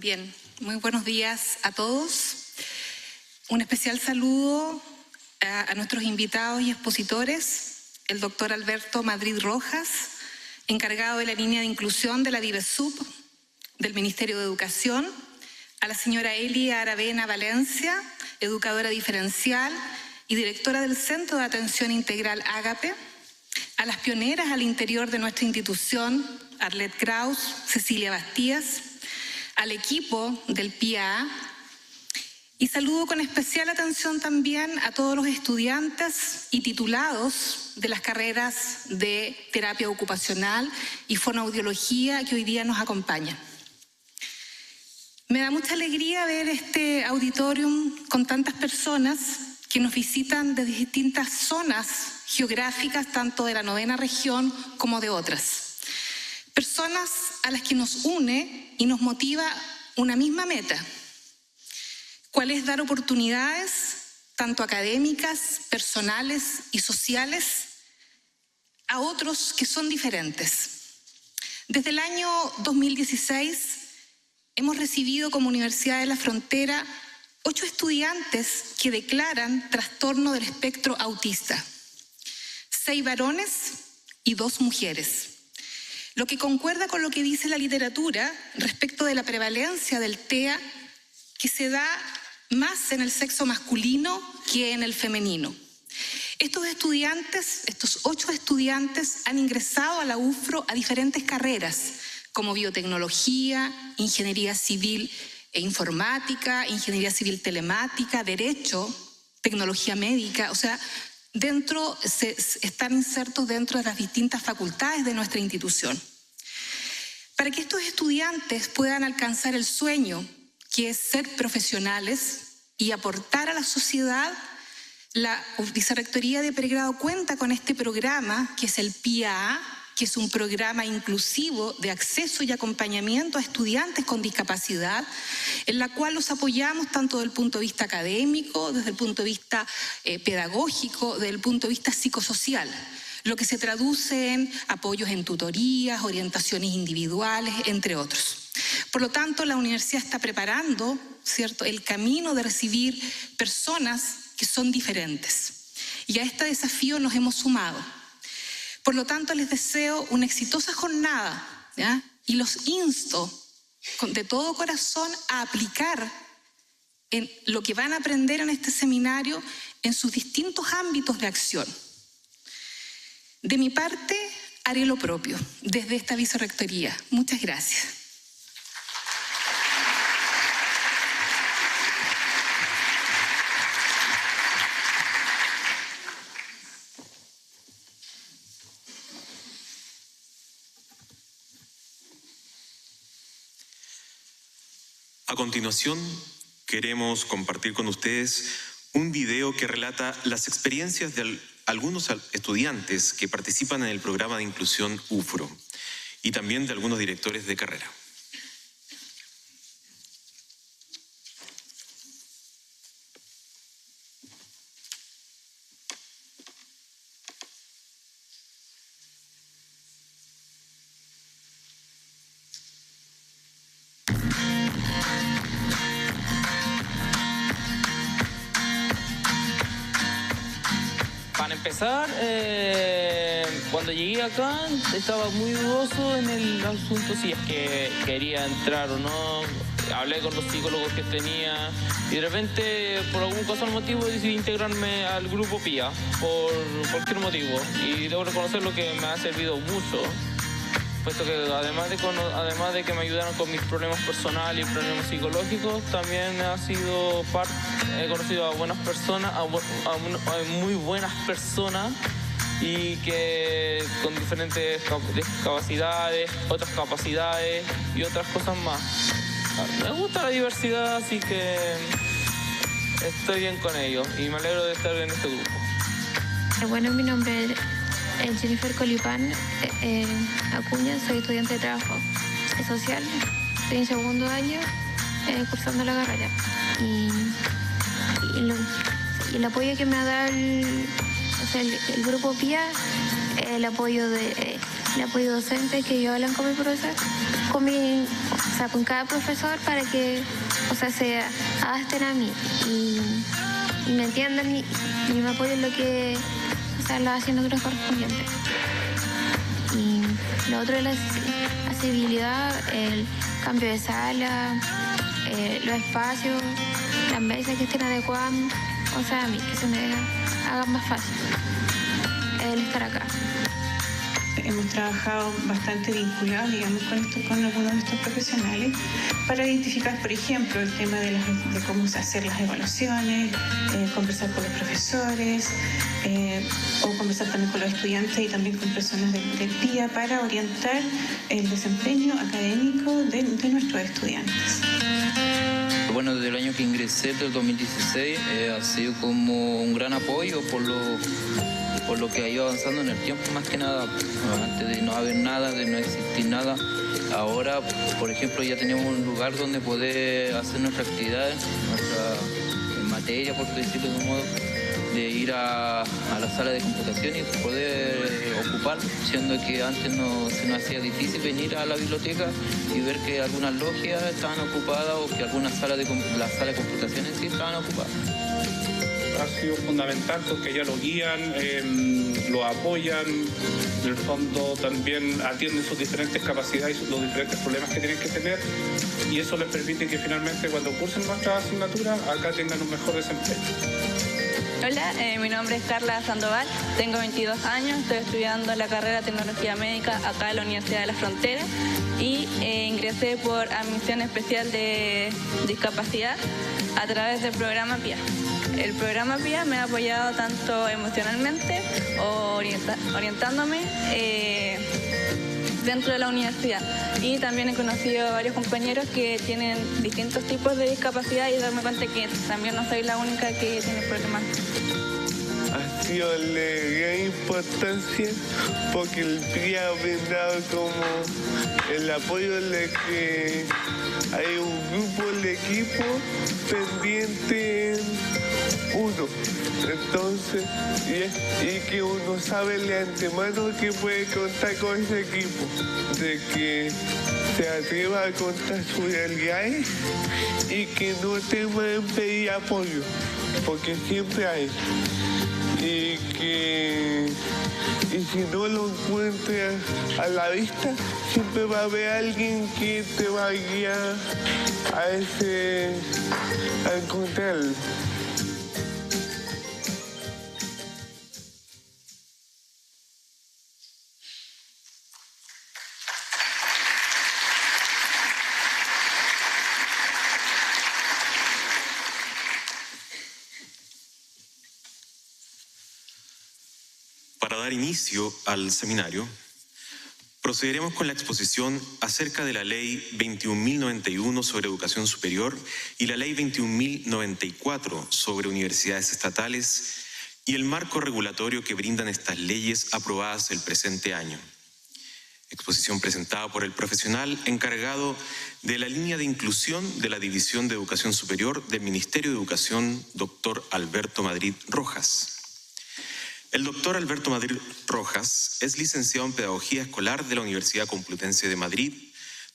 Bien, muy buenos días a todos. Un especial saludo a nuestros invitados y expositores, el doctor Alberto Madrid Rojas, encargado de la línea de inclusión de la DIVESUB del Ministerio de Educación, a la señora Elia Aravena Valencia, educadora diferencial y directora del Centro de Atención Integral Ágape, a las pioneras al interior de nuestra institución, Arlette Kraus, Cecilia Bastías, al equipo del PIA, y saludo con especial atención también a todos los estudiantes y titulados de las carreras de terapia ocupacional y fonoaudiología que hoy día nos acompañan. Me da mucha alegría ver este auditorium con tantas personas que nos visitan de distintas zonas geográficas, tanto de la 9ª región como de otras. Personas a las que nos une y nos motiva una misma meta, cuál es dar oportunidades, tanto académicas, personales y sociales, a otros que son diferentes. Desde el año 2016 hemos recibido como Universidad de la Frontera 8 estudiantes que declaran trastorno del espectro autista, 6 varones y 2 mujeres. Lo que concuerda con lo que dice la literatura respecto de la prevalencia del TEA, que se da más en el sexo masculino que en el femenino. Estos 8 estudiantes, han ingresado a la UFRO a diferentes carreras, como biotecnología, ingeniería civil e informática, ingeniería civil telemática, derecho, tecnología médica, o sea, están insertos dentro de las distintas facultades de nuestra institución. Para que estos estudiantes puedan alcanzar el sueño, que es ser profesionales y aportar a la sociedad, la Vicerrectoría de Pregrado cuenta con este programa, que es el PIA, que es un programa inclusivo de acceso y acompañamiento a estudiantes con discapacidad, en la cual los apoyamos tanto desde el punto de vista académico, desde el punto de vista pedagógico, desde el punto de vista psicosocial, lo que se traduce en apoyos en tutorías, orientaciones individuales, entre otros. Por lo tanto, la universidad está preparando, ¿cierto?, el camino de recibir personas que son diferentes. Y a este desafío nos hemos sumado. Por lo tanto, les deseo una exitosa jornada, ¿ya? Y los insto de todo corazón a aplicar en lo que van a aprender en este seminario en sus distintos ámbitos de acción. De mi parte, haré lo propio desde esta vicerrectoría. Muchas gracias. A continuación, queremos compartir con ustedes un video que relata las experiencias de algunos estudiantes que participan en el programa de inclusión UFRO y también de algunos directores de carrera. Para empezar, cuando llegué acá estaba muy dudoso en el asunto si es que quería entrar o no. Hablé con los psicólogos que tenía y de repente, por algún casual motivo, decidí integrarme al grupo PIA por cualquier motivo. Y debo reconocer lo que me ha servido mucho, puesto que además de que me ayudaron con mis problemas personales y problemas psicológicos, también ha sido parte. He conocido a buenas personas, a muy buenas personas, y que con diferentes discapacidades, otras capacidades y otras cosas más. Me gusta la diversidad, así que estoy bien con ello y me alegro de estar en este grupo. Bueno, mi nombre es Jennifer Colipán Acuña, soy estudiante de trabajo social, estoy en segundo año cursando la carrera. Y el apoyo que me ha dado el grupo PIA, el apoyo de el apoyo docente, que ellos hablan con mi profesor, con cada profesor para que, se adapten a mí y me entiendan y me apoyen lo que, las asignaturas correspondientes. Y lo otro es la accesibilidad, el cambio de sala, los espacios, las mesas que estén adecuadas, a mí, que se me haga más fácil el estar acá. Hemos trabajado bastante vinculados, digamos, con algunos de estos profesionales para identificar, por ejemplo, el tema de cómo hacer las evaluaciones, conversar con los profesores, o conversar también con los estudiantes y también con personas del PIA para orientar el desempeño académico de nuestros estudiantes. Bueno, desde el año que ingresé, del 2016, ha sido como un gran apoyo por lo que ha ido avanzando en el tiempo, más que nada. Antes de no haber nada, de no existir nada, ahora, por ejemplo, ya tenemos un lugar donde poder hacer nuestras actividades, nuestra materia, por decirlo de un modo, de ir a la sala de computación y poder ocupar, siendo que antes se nos hacía difícil venir a la biblioteca y ver que algunas logias estaban ocupadas o que algunas salas la sala de computación en sí estaban ocupadas. Ha sido fundamental porque ya lo guían, lo apoyan, en el fondo también atienden sus diferentes capacidades y los diferentes problemas que tienen que tener, y eso les permite que finalmente cuando cursen nuestras asignaturas acá tengan un mejor desempeño. Hola, mi nombre es Carla Sandoval, tengo 22 años, estoy estudiando la carrera de Tecnología Médica acá en la Universidad de la Frontera y ingresé por admisión especial de discapacidad a través del programa PIA. El programa PIA me ha apoyado tanto emocionalmente o orientándome dentro de la universidad, y también he conocido a varios compañeros que tienen distintos tipos de discapacidad y darme cuenta que también no soy la única que tiene problemas. Ha sido de gran importancia porque el PIA ha brindado como el apoyo de que hay un grupo de equipo pendiente en uno. Entonces, y que uno sabe de antemano que puede contar con ese equipo, de que se atreva a contar sus realidades y que no tema en pedir apoyo, porque siempre hay. Y si no lo encuentras a la vista, siempre va a haber alguien que te va a guiar a encontrarlo. Para dar inicio al seminario, procederemos con la exposición acerca de la Ley 21.091 sobre educación superior y la Ley 21.094 sobre universidades estatales y el marco regulatorio que brindan estas leyes aprobadas el presente año. Exposición presentada por el profesional encargado de la línea de inclusión de la División de Educación Superior del Ministerio de Educación, doctor Alberto Madrid Rojas. El doctor Alberto Madrid Rojas es licenciado en Pedagogía Escolar de la Universidad Complutense de Madrid,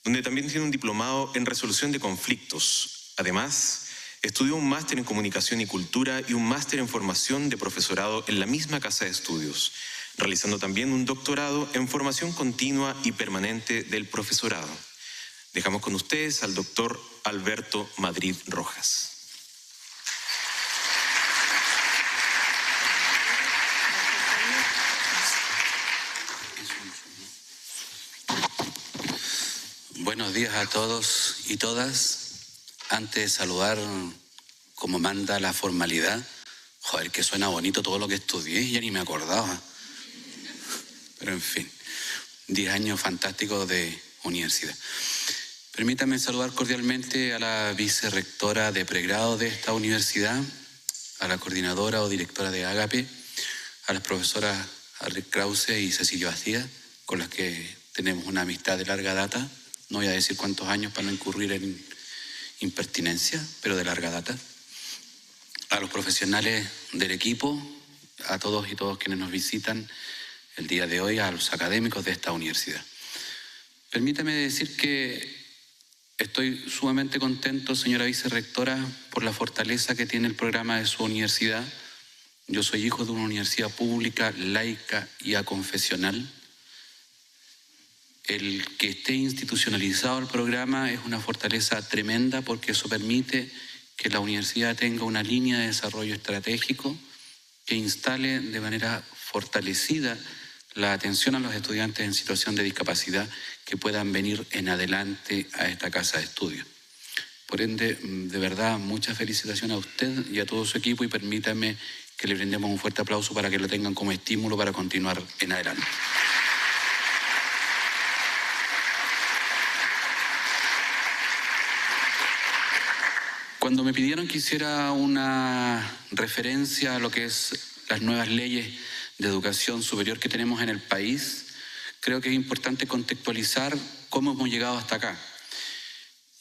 donde también tiene un diplomado en Resolución de Conflictos. Además, estudió un máster en Comunicación y Cultura y un máster en Formación de Profesorado en la misma casa de estudios, realizando también un doctorado en Formación Continua y Permanente del Profesorado. Dejamos con ustedes al doctor Alberto Madrid Rojas. Buenos días a todos y todas. Antes de saludar, como manda la formalidad, joder, que suena bonito todo lo que estudié, ya ni me acordaba. Pero en fin, 10 años fantásticos de universidad. Permítanme saludar cordialmente a la vicerrectora de pregrado de esta universidad, a la coordinadora o directora de Ágape, a las profesoras Arlet Krause y Cecilio Bastida, con las que tenemos una amistad de larga data. No voy a decir cuántos años para no incurrir en impertinencia, pero de larga data. A los profesionales del equipo, a todos y todas quienes nos visitan el día de hoy a los académicos de esta universidad. Permítame decir que estoy sumamente contento, señora vicerrectora, por la fortaleza que tiene el programa de su universidad. Yo soy hijo de una universidad pública, laica y aconfesional. El que esté institucionalizado el programa es una fortaleza tremenda porque eso permite que la universidad tenga una línea de desarrollo estratégico que instale de manera fortalecida la atención a los estudiantes en situación de discapacidad que puedan venir en adelante a esta casa de estudio. Por ende, de verdad, muchas felicitaciones a usted y a todo su equipo y permítame que le brindemos un fuerte aplauso para que lo tengan como estímulo para continuar en adelante. Cuando me pidieron que hiciera una referencia a lo que es las nuevas leyes de educación superior que tenemos en el país, creo que es importante contextualizar cómo hemos llegado hasta acá.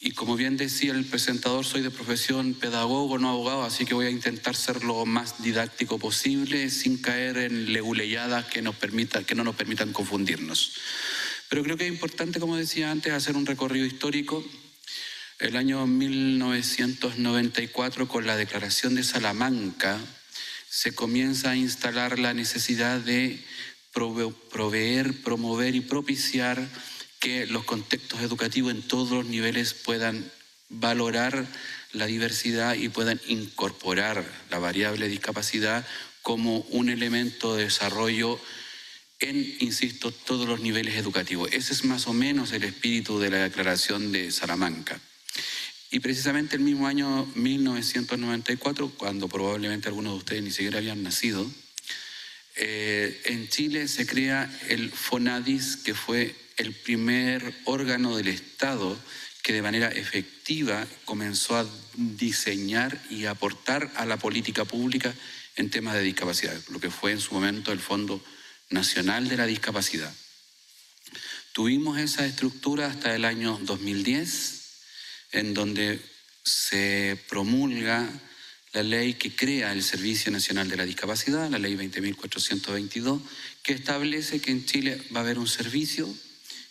Y como bien decía el presentador, soy de profesión pedagogo, no abogado, así que voy a intentar ser lo más didáctico posible sin caer en leguleyadas que no nos permitan confundirnos. Pero creo que es importante, como decía antes, hacer un recorrido histórico. El año 1994, con la Declaración de Salamanca, se comienza a instalar la necesidad de proveer, promover y propiciar que los contextos educativos en todos los niveles puedan valorar la diversidad y puedan incorporar la variable discapacidad como un elemento de desarrollo en, insisto, todos los niveles educativos. Ese es más o menos el espíritu de la Declaración de Salamanca. Y precisamente el mismo año 1994, cuando probablemente algunos de ustedes ni siquiera habían nacido, en Chile se crea el FONADIS, que fue el primer órgano del Estado que de manera efectiva comenzó a diseñar y aportar a la política pública en temas de discapacidad, lo que fue en su momento el Fondo Nacional de la Discapacidad. Tuvimos esa estructura hasta el año 2010, en donde se promulga la ley que crea el Servicio Nacional de la Discapacidad, la ley 20.422, que establece que en Chile va a haber un servicio,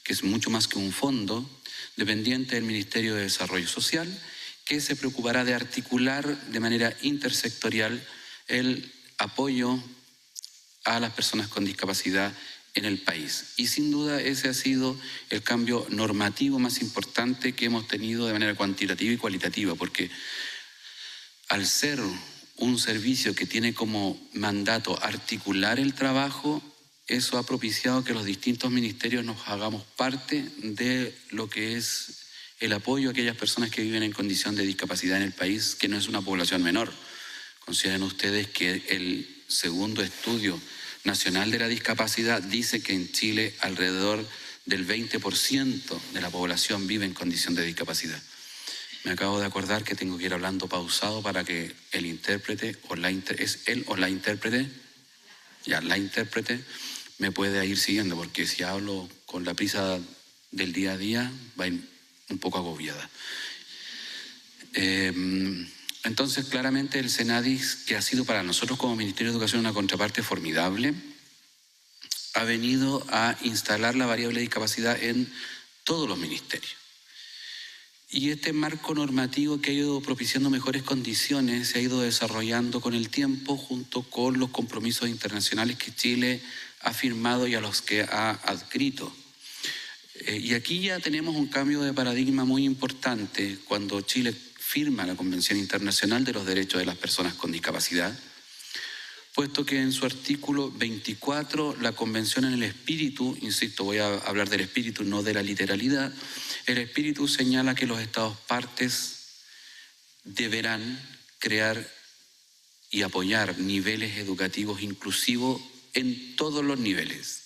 que es mucho más que un fondo, dependiente del Ministerio de Desarrollo Social, que se preocupará de articular de manera intersectorial el apoyo a las personas con discapacidad en el país. Y sin duda ese ha sido el cambio normativo más importante que hemos tenido de manera cuantitativa y cualitativa, porque al ser un servicio que tiene como mandato articular el trabajo, eso ha propiciado que los distintos ministerios nos hagamos parte de lo que es el apoyo a aquellas personas que viven en condición de discapacidad en el país, que no es una población menor. Consideren ustedes que el segundo estudio nacional de la discapacidad dice que en Chile alrededor del 20% de la población vive en condición de discapacidad. Me acabo de acordar que tengo que ir hablando pausado para que el intérprete, ¿es él o la intérprete? Ya, la intérprete me pueda ir siguiendo, porque si hablo con la prisa del día a día va a ir un poco agobiada. Entonces, claramente el SENADIS, que ha sido para nosotros como Ministerio de Educación una contraparte formidable, ha venido a instalar la variable de discapacidad en todos los ministerios. Y este marco normativo que ha ido propiciando mejores condiciones se ha ido desarrollando con el tiempo junto con los compromisos internacionales que Chile ha firmado y a los que ha adscrito. Y aquí ya tenemos un cambio de paradigma muy importante cuando Chile firma la Convención Internacional de los Derechos de las Personas con Discapacidad, puesto que en su artículo 24 la Convención en el espíritu, insisto, voy a hablar del espíritu, no de la literalidad, el espíritu señala que los Estados partes deberán crear y apoyar niveles educativos inclusivos en todos los niveles.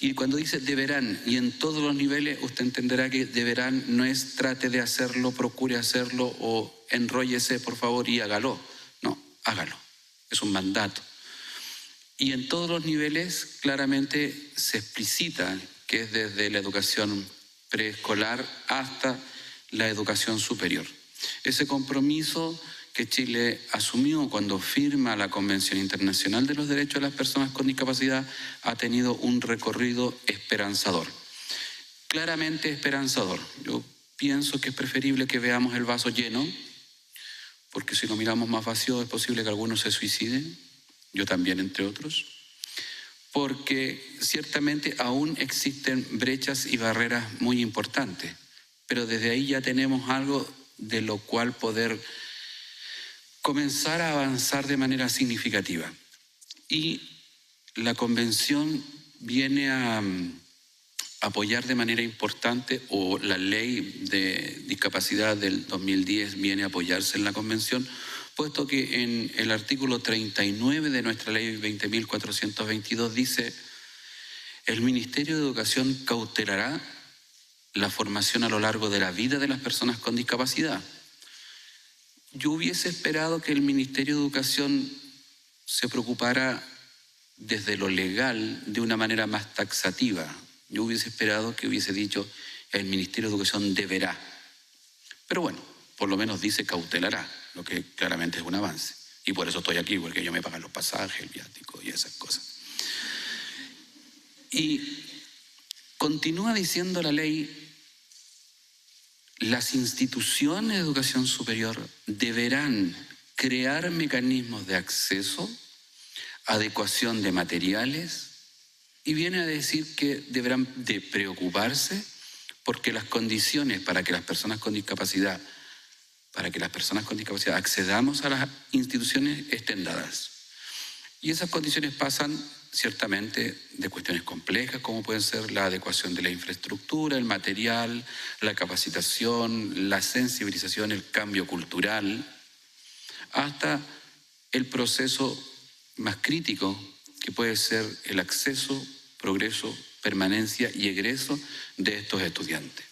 Y cuando dice deberán y en todos los niveles, usted entenderá que deberán no es trate de hacerlo, procure hacerlo o enróllese por favor y hágalo. No, hágalo. Es un mandato. Y en todos los niveles claramente se explicita que es desde la educación preescolar hasta la educación superior. Ese compromiso que Chile asumió cuando firma la Convención Internacional de los Derechos de las Personas con Discapacidad ha tenido un recorrido esperanzador. Claramente esperanzador. Yo pienso que es preferible que veamos el vaso lleno, porque si lo miramos más vacío es posible que algunos se suiciden, yo también entre otros, porque ciertamente aún existen brechas y barreras muy importantes, pero desde ahí ya tenemos algo de lo cual poder comenzar a avanzar de manera significativa. Y la Convención viene a apoyar de manera importante, o la Ley de Discapacidad del 2010 viene a apoyarse en la Convención, puesto que en el artículo 39 de nuestra Ley 20.422 dice: el Ministerio de Educación cautelará la formación a lo largo de la vida de las personas con discapacidad. Yo hubiese esperado que el Ministerio de Educación se preocupara desde lo legal de una manera más taxativa. Yo hubiese esperado que hubiese dicho el Ministerio de Educación deberá. Pero bueno, por lo menos dice cautelará, lo que claramente es un avance. Y por eso estoy aquí, porque ellos me pagan los pasajes, el viático y esas cosas. Y continúa diciendo la ley: las instituciones de educación superior deberán crear mecanismos de acceso, adecuación de materiales, y viene a decir que deberán de preocuparse porque las condiciones para que las personas con discapacidad accedamos a las instituciones estén dadas. Y esas condiciones pasan ciertamente de cuestiones complejas, como pueden ser la adecuación de la infraestructura, el material, la capacitación, la sensibilización, el cambio cultural, hasta el proceso más crítico, que puede ser el acceso, progreso, permanencia y egreso de estos estudiantes.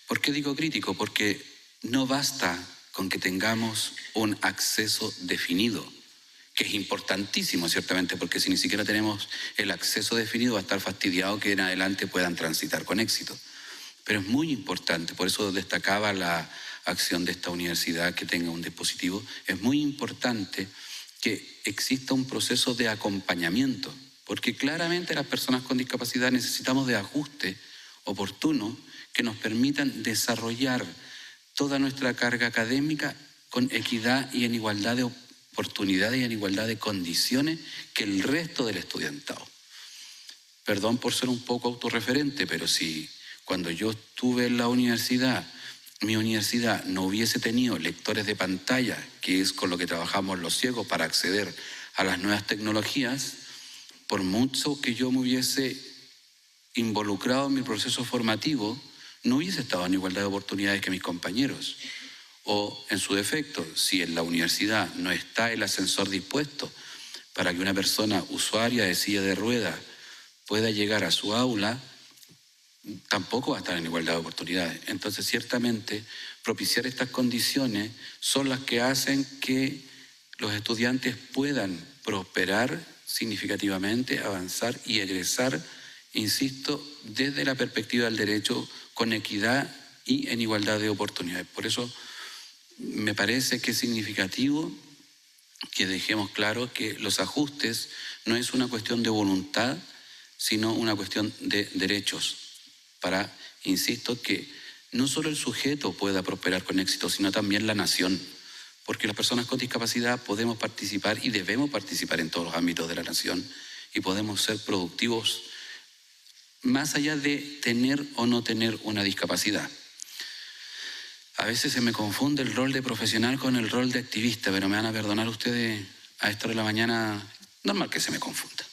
¿Por qué digo crítico? Porque no basta con que tengamos un acceso definido, que es importantísimo ciertamente, porque si ni siquiera tenemos el acceso definido va a estar fastidiado que en adelante puedan transitar con éxito. Pero es muy importante, por eso destacaba la acción de esta universidad que tenga un dispositivo, es muy importante que exista un proceso de acompañamiento, porque claramente las personas con discapacidad necesitamos de ajuste oportuno que nos permitan desarrollar toda nuestra carga académica con equidad y en igualdad de oportunidades y en igualdad de condiciones que el resto del estudiantado. Perdón por ser un poco autorreferente, pero si cuando yo estuve en la universidad, mi universidad no hubiese tenido lectores de pantalla, que es con lo que trabajamos los ciegos para acceder a las nuevas tecnologías, por mucho que yo me hubiese involucrado en mi proceso formativo, no hubiese estado en igualdad de oportunidades que mis compañeros. O, en su defecto, si en la universidad no está el ascensor dispuesto para que una persona usuaria de silla de ruedas pueda llegar a su aula, tampoco va a estar en igualdad de oportunidades. Entonces, ciertamente, propiciar estas condiciones son las que hacen que los estudiantes puedan prosperar significativamente, avanzar y egresar, insisto, desde la perspectiva del derecho con equidad y en igualdad de oportunidades. Por eso me parece que es significativo que dejemos claro que los ajustes no es una cuestión de voluntad, sino una cuestión de derechos, para, insisto, que no solo el sujeto pueda prosperar con éxito, sino también la nación, porque las personas con discapacidad podemos participar y debemos participar en todos los ámbitos de la nación y podemos ser productivos más allá de tener o no tener una discapacidad. A veces se me confunde el rol de profesional con el rol de activista, pero me van a perdonar ustedes a esta hora de la mañana, normal que se me confunda.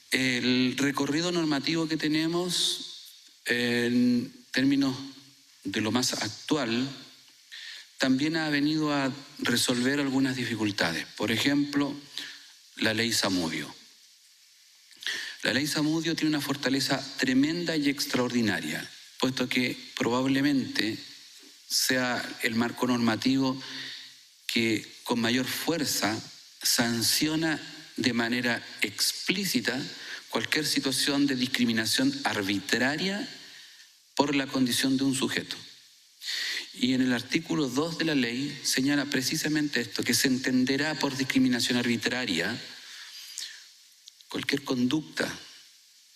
El recorrido normativo que tenemos en términos de lo más actual también ha venido a resolver algunas dificultades. Por ejemplo, la ley Zamudio. La ley Zamudio tiene una fortaleza tremenda y extraordinaria, puesto que probablemente sea el marco normativo que con mayor fuerza sanciona de manera explícita cualquier situación de discriminación arbitraria por la condición de un sujeto. Y en el artículo 2 de la ley señala precisamente esto, que se entenderá por discriminación arbitraria cualquier conducta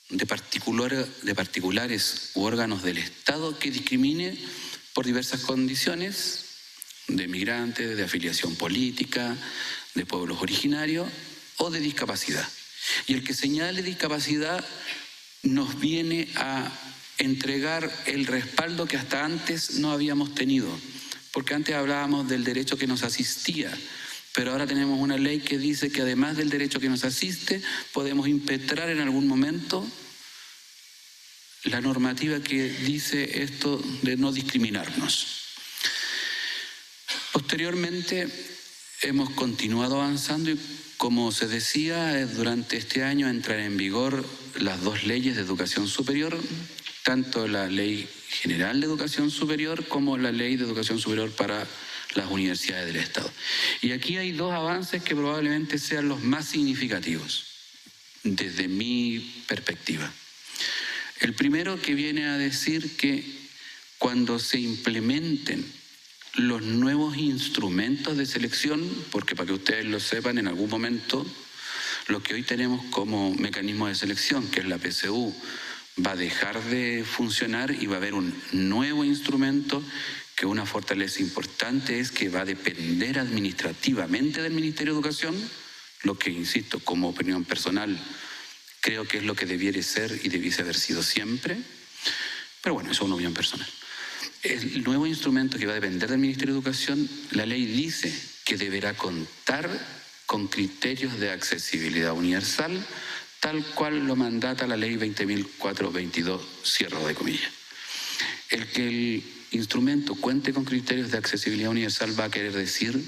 de particulares u órganos del Estado que discrimine por diversas condiciones de migrantes, de afiliación política, de pueblos originarios o de discapacidad. Y el que señale discapacidad nos viene a entregar el respaldo que hasta antes no habíamos tenido, porque antes hablábamos del derecho que nos asistía, pero ahora tenemos una ley que dice que además del derecho que nos asiste, podemos impetrar en algún momento la normativa que dice esto de no discriminarnos. Posteriormente hemos continuado avanzando y, como se decía, durante este año entran en vigor las dos leyes de educación superior, tanto la Ley General de Educación Superior como la Ley de Educación Superior para las universidades del Estado. Y aquí hay dos avances que probablemente sean los más significativos, desde mi perspectiva. El primero, que viene a decir que cuando se implementen los nuevos instrumentos de selección, porque para que ustedes lo sepan, en algún momento lo que hoy tenemos como mecanismo de selección, que es la PSU, va a dejar de funcionar y va a haber un nuevo instrumento que una fortaleza importante es que va a depender administrativamente del Ministerio de Educación, lo que, insisto, como opinión personal, creo que es lo que debiera ser y debiese haber sido siempre, pero bueno, eso es una opinión personal. El nuevo instrumento que va a depender del Ministerio de Educación, la ley dice que deberá contar con criterios de accesibilidad universal, tal cual lo mandata la ley 20.422, cierro de comillas. El que el instrumento cuente con criterios de accesibilidad universal va a querer decir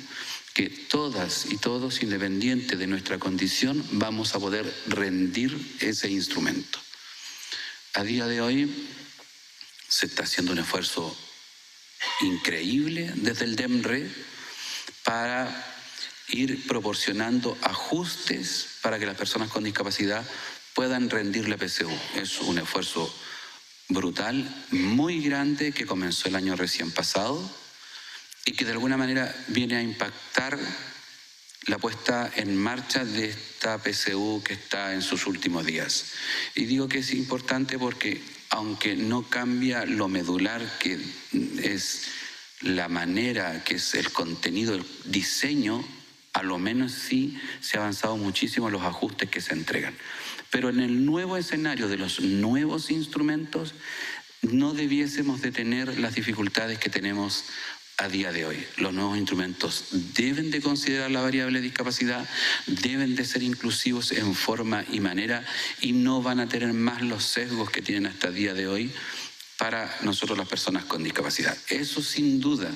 que todas y todos, independiente de nuestra condición, vamos a poder rendir ese instrumento. A día de hoy se está haciendo un esfuerzo increíble desde el DEMRE para ir proporcionando ajustes para que las personas con discapacidad puedan rendir la PSU. Es un esfuerzo brutal, muy grande, que comenzó el año recién pasado y que de alguna manera viene a impactar la puesta en marcha de esta PSU que está en sus últimos días. Y digo que es importante porque, aunque no cambia lo medular, que es la manera, que es el contenido, el diseño, a lo menos sí se ha avanzado muchísimo en los ajustes que se entregan. Pero en el nuevo escenario de los nuevos instrumentos, no debiésemos de tener las dificultades que tenemos a día de hoy. Los nuevos instrumentos deben de considerar la variable discapacidad, deben de ser inclusivos en forma y manera y no van a tener más los sesgos que tienen hasta el día de hoy para nosotros las personas con discapacidad. Eso sin duda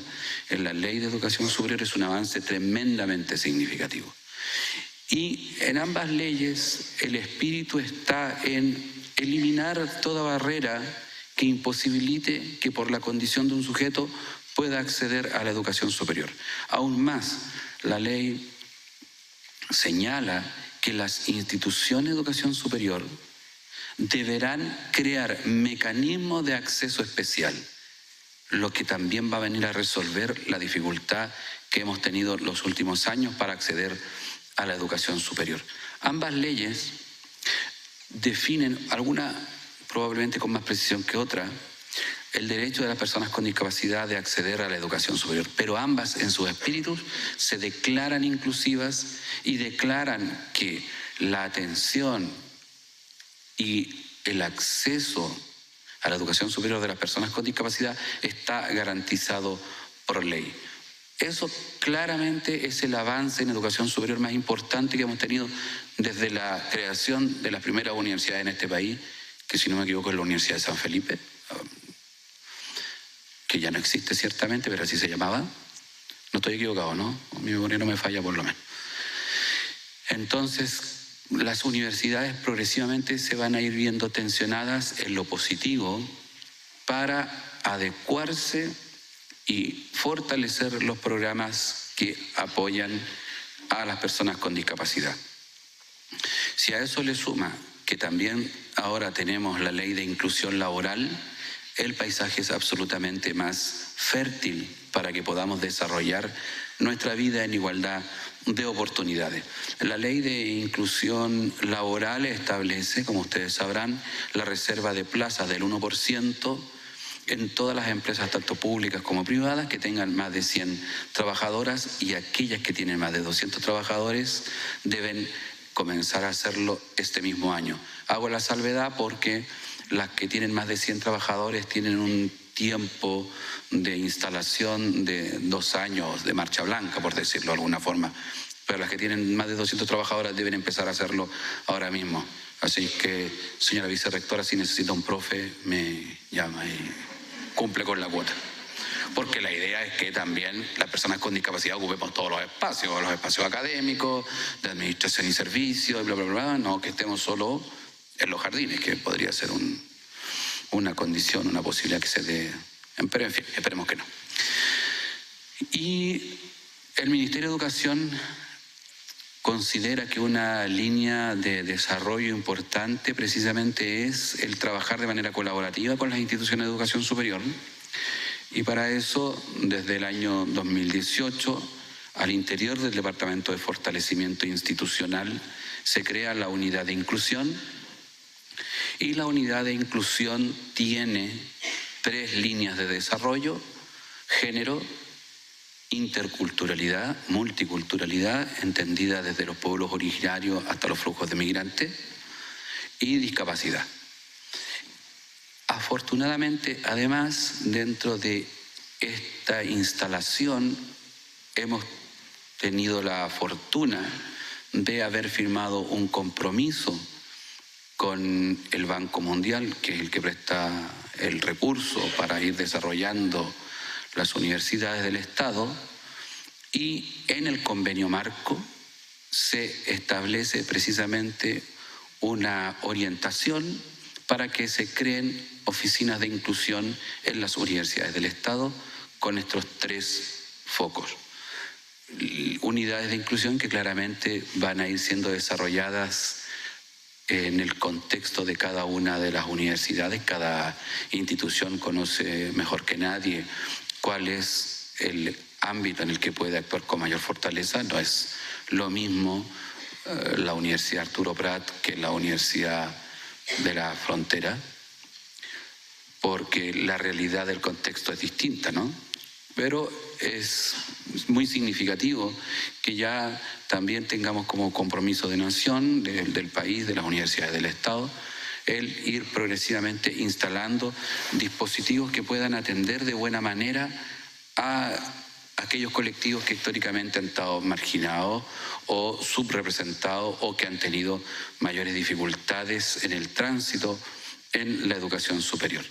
en la Ley de Educación Superior es un avance tremendamente significativo. Y en ambas leyes el espíritu está en eliminar toda barrera que imposibilite que por la condición de un sujeto pueda acceder a la educación superior. Aún más, la ley señala que las instituciones de educación superior deberán crear mecanismos de acceso especial, lo que también va a venir a resolver la dificultad que hemos tenido los últimos años para acceder a la educación superior. Ambas leyes definen, alguna probablemente con más precisión que otra, el derecho de las personas con discapacidad de acceder a la educación superior, pero ambas en sus espíritus se declaran inclusivas y declaran que la atención y el acceso a la educación superior de las personas con discapacidad está garantizado por ley. Eso claramente es el avance en educación superior más importante que hemos tenido desde la creación de las primeras universidades en este país, que si no me equivoco es la Universidad de San Felipe, que ya no existe ciertamente, pero así se llamaba. No estoy equivocado, ¿no? Mi memoria no me falla por lo menos. Entonces, las universidades progresivamente se van a ir viendo tensionadas en lo positivo para adecuarse y fortalecer los programas que apoyan a las personas con discapacidad. Si a eso le suma que también ahora tenemos la ley de inclusión laboral, el paisaje es absolutamente más fértil para que podamos desarrollar nuestra vida en igualdad de oportunidades. La ley de inclusión laboral establece, como ustedes sabrán, la reserva de plazas del 1% en todas las empresas, tanto públicas como privadas, que tengan más de 100 trabajadoras, y aquellas que tienen más de 200 trabajadores deben comenzar a hacerlo este mismo año. Hago la salvedad porque las que tienen más de 100 trabajadores tienen un tiempo de instalación de 2 años de marcha blanca, por decirlo de alguna forma. Pero las que tienen más de 200 trabajadoras deben empezar a hacerlo ahora mismo. Así que, señora vicerrectora, si necesita un profe, me llama y cumple con la cuota. Porque la idea es que también las personas con discapacidad ocupemos todos los espacios académicos, de administración y servicios, bla, bla, bla, no que estemos solo en los jardines, que podría ser una condición, una posibilidad que se dé. Pero en fin, esperemos que no. Y el Ministerio de Educación considera que una línea de desarrollo importante precisamente es el trabajar de manera colaborativa con las instituciones de educación superior. Y para eso, desde el año 2018, al interior del Departamento de Fortalecimiento Institucional, se crea la Unidad de Inclusión. Y la Unidad de Inclusión tiene 3 líneas de desarrollo: género, interculturalidad, multiculturalidad, entendida desde los pueblos originarios hasta los flujos de migrantes, y discapacidad. Afortunadamente, además, dentro de esta instalación hemos tenido la fortuna de haber firmado un compromiso con el Banco Mundial, que es el que presta el recurso para ir desarrollando las universidades del Estado, y en el convenio marco se establece precisamente una orientación para que se creen oficinas de inclusión en las universidades del Estado con estos 3 focos. Unidades de inclusión que claramente van a ir siendo desarrolladas en el contexto de cada una de las universidades. Cada institución conoce mejor que nadie cuál es el ámbito en el que puede actuar con mayor fortaleza. No es lo mismo la Universidad Arturo Prat que la Universidad de la Frontera, porque la realidad del contexto es distinta, ¿no? Pero es muy significativo que ya también tengamos como compromiso de nación, del país, de las universidades del Estado, el ir progresivamente instalando dispositivos que puedan atender de buena manera a aquellos colectivos que históricamente han estado marginados o subrepresentados, o que han tenido mayores dificultades en el tránsito en la educación superior.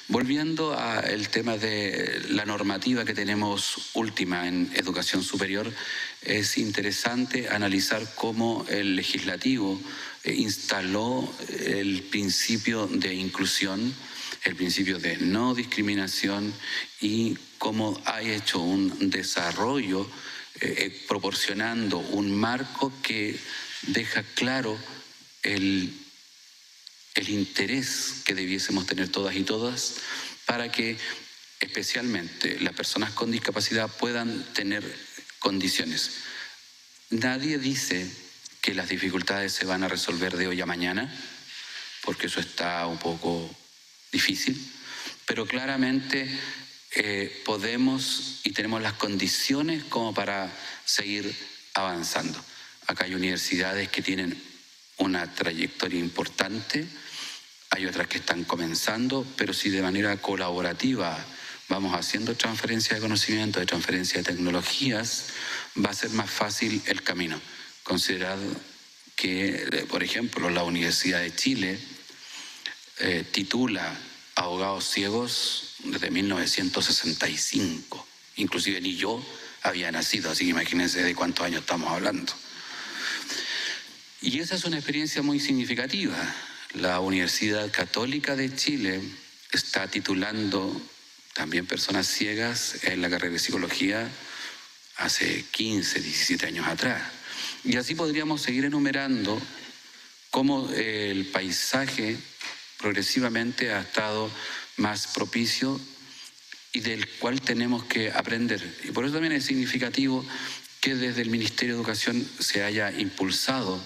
Volviendo al tema de la normativa que tenemos última en educación superior, es interesante analizar cómo el legislativo instaló el principio de inclusión, el principio de no discriminación, y cómo ha hecho un desarrollo proporcionando un marco que deja claro el interés que debiésemos tener todas y todas para que especialmente las personas con discapacidad puedan tener condiciones. Nadie dice que las dificultades se van a resolver de hoy a mañana, porque eso está un poco difícil, pero claramente podemos y tenemos las condiciones como para seguir avanzando. Acá hay universidades que tienen una trayectoria importante, hay otras que están comenzando, pero si de manera colaborativa vamos haciendo transferencia de conocimiento, de transferencia de tecnologías, va a ser más fácil el camino. Considerad que, por ejemplo, la Universidad de Chile titula abogados ciegos desde 1965. Inclusive ni yo había nacido, así que imagínense de cuántos años estamos hablando. Y esa es una experiencia muy significativa. La Universidad Católica de Chile está titulando también personas ciegas en la carrera de psicología hace 15, 17 años atrás. Y así podríamos seguir enumerando cómo el paisaje progresivamente ha estado más propicio y del cual tenemos que aprender. Y por eso también es significativo que desde el Ministerio de Educación se haya impulsado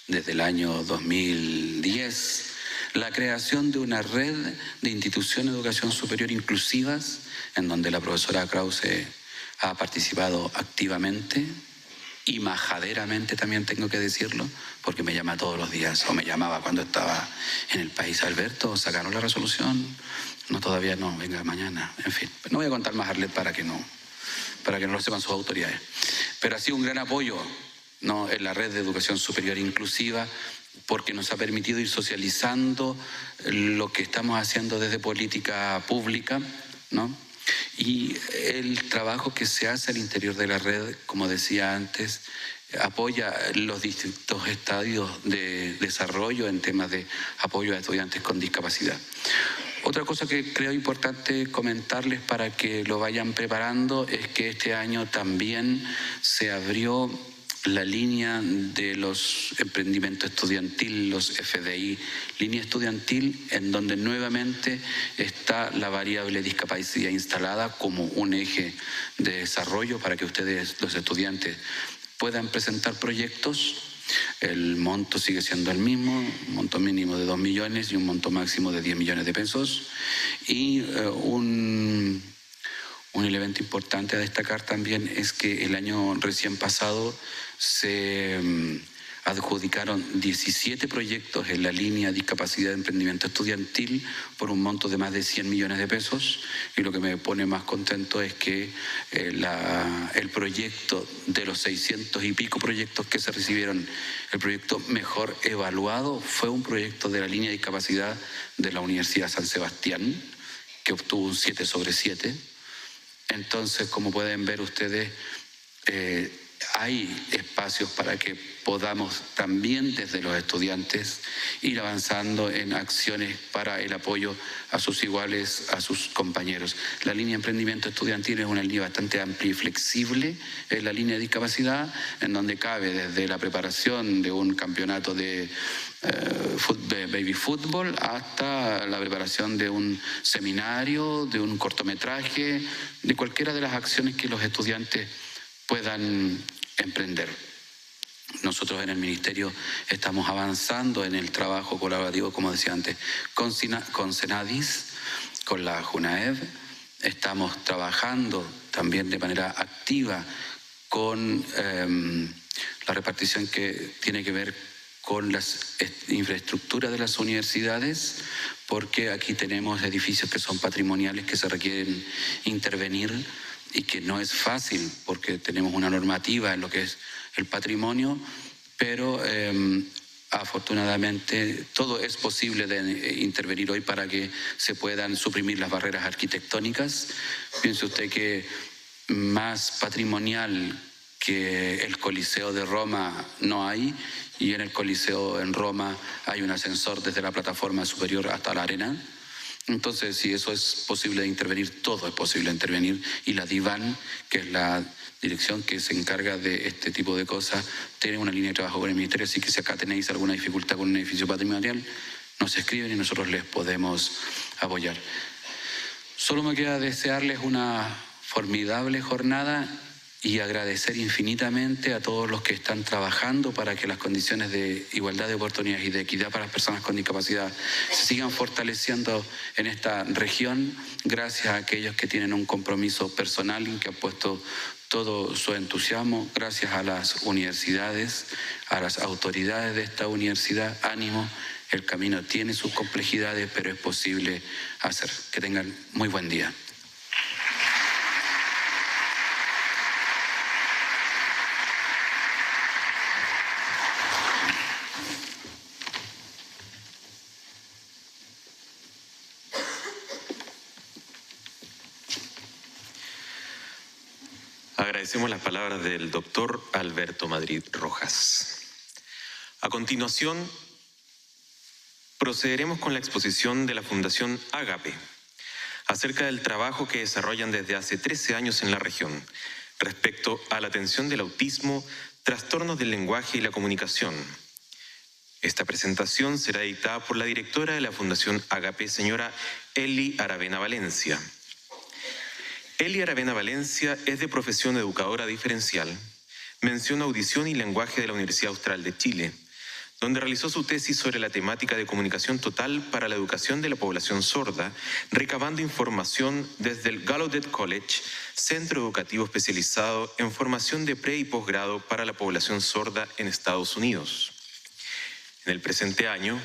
desde el año 2010 la creación de una red de instituciones de educación superior inclusivas, en donde la profesora Krause ha participado activamente y majaderamente, también tengo que decirlo, porque me llama todos los días, o me llamaba cuando estaba en el país. Alberto, ¿sacaron la resolución? No, todavía no, venga mañana. En fin, no voy a contar más, Arlet, para que no lo sepan sus autoridades. Pero ha sido un gran apoyo, ¿no?, en la red de educación superior inclusiva, porque nos ha permitido ir socializando lo que estamos haciendo desde política pública, ¿no? Y el trabajo que se hace al interior de la red, como decía antes, apoya los distintos estadios de desarrollo en temas de apoyo a estudiantes con discapacidad. Otra cosa que creo importante comentarles para que lo vayan preparando es que este año también se abrió la línea de los emprendimientos estudiantil, los FDI, línea estudiantil, en donde nuevamente está la variable discapacidad instalada como un eje de desarrollo para que ustedes, los estudiantes, puedan presentar proyectos. El monto sigue siendo el mismo, un monto mínimo de 2 millones y un monto máximo de 10 millones de pesos. Y un elemento importante a destacar también es que el año recién pasado se adjudicaron 17 proyectos en la línea discapacidad de emprendimiento estudiantil por un monto de más de 100 millones de pesos, y lo que me pone más contento es que el proyecto de los 600 y pico proyectos que se recibieron, el proyecto mejor evaluado fue un proyecto de la línea de discapacidad de la Universidad San Sebastián, que obtuvo un 7 sobre 7. Entonces, como pueden ver ustedes, hay espacios para que podamos también desde los estudiantes ir avanzando en acciones para el apoyo a sus iguales, a sus compañeros. La línea de emprendimiento estudiantil es una línea bastante amplia y flexible, es la línea de discapacidad, en donde cabe desde la preparación de un campeonato de baby fútbol hasta la preparación de un seminario, de un cortometraje, de cualquiera de las acciones que los estudiantes puedan emprender. Nosotros en el Ministerio estamos avanzando en el trabajo colaborativo, como decía antes, con Senadis, con la JUNAEV. Estamos trabajando también de manera activa con la repartición que tiene que ver con las infraestructuras de las universidades, porque aquí tenemos edificios que son patrimoniales que se requieren intervenir y que no es fácil porque tenemos una normativa en lo que es el patrimonio, pero afortunadamente todo es posible de intervenir hoy para que se puedan suprimir las barreras arquitectónicas. Piense usted que más patrimonial que el Coliseo de Roma no hay, y en el Coliseo en Roma hay un ascensor desde la plataforma superior hasta la arena. Entonces, si eso es posible de intervenir, todo es posible de intervenir, y la DIVAN, que es la dirección que se encarga de este tipo de cosas, tiene una línea de trabajo con el Ministerio, así que si acá tenéis alguna dificultad con un edificio patrimonial, nos escriben y nosotros les podemos apoyar. Solo me queda desearles una formidable jornada y agradecer infinitamente a todos los que están trabajando para que las condiciones de igualdad de oportunidades y de equidad para las personas con discapacidad se sigan fortaleciendo en esta región, gracias a aquellos que tienen un compromiso personal y que han puesto todo su entusiasmo, gracias a las universidades, a las autoridades de esta universidad. Ánimo, el camino tiene sus complejidades, pero es posible hacer. Que tengan muy buen día. Agradecemos las palabras del doctor Alberto Madrid Rojas. A continuación, procederemos con la exposición de la Fundación Ágape acerca del trabajo que desarrollan desde hace 13 años en la región respecto a la atención del autismo, trastornos del lenguaje y la comunicación, Esta presentación será dictada por la directora de la Fundación Agape, señora Eli Aravena Valencia. Eli Aravena Valencia es de profesión educadora diferencial, mención audición y lenguaje de la Universidad Austral de Chile, donde realizó su tesis sobre la temática de comunicación total para la educación de la población sorda, recabando información desde el Gallaudet College, centro educativo especializado en formación de pre- y posgrado para la población sorda en Estados Unidos. En el presente año,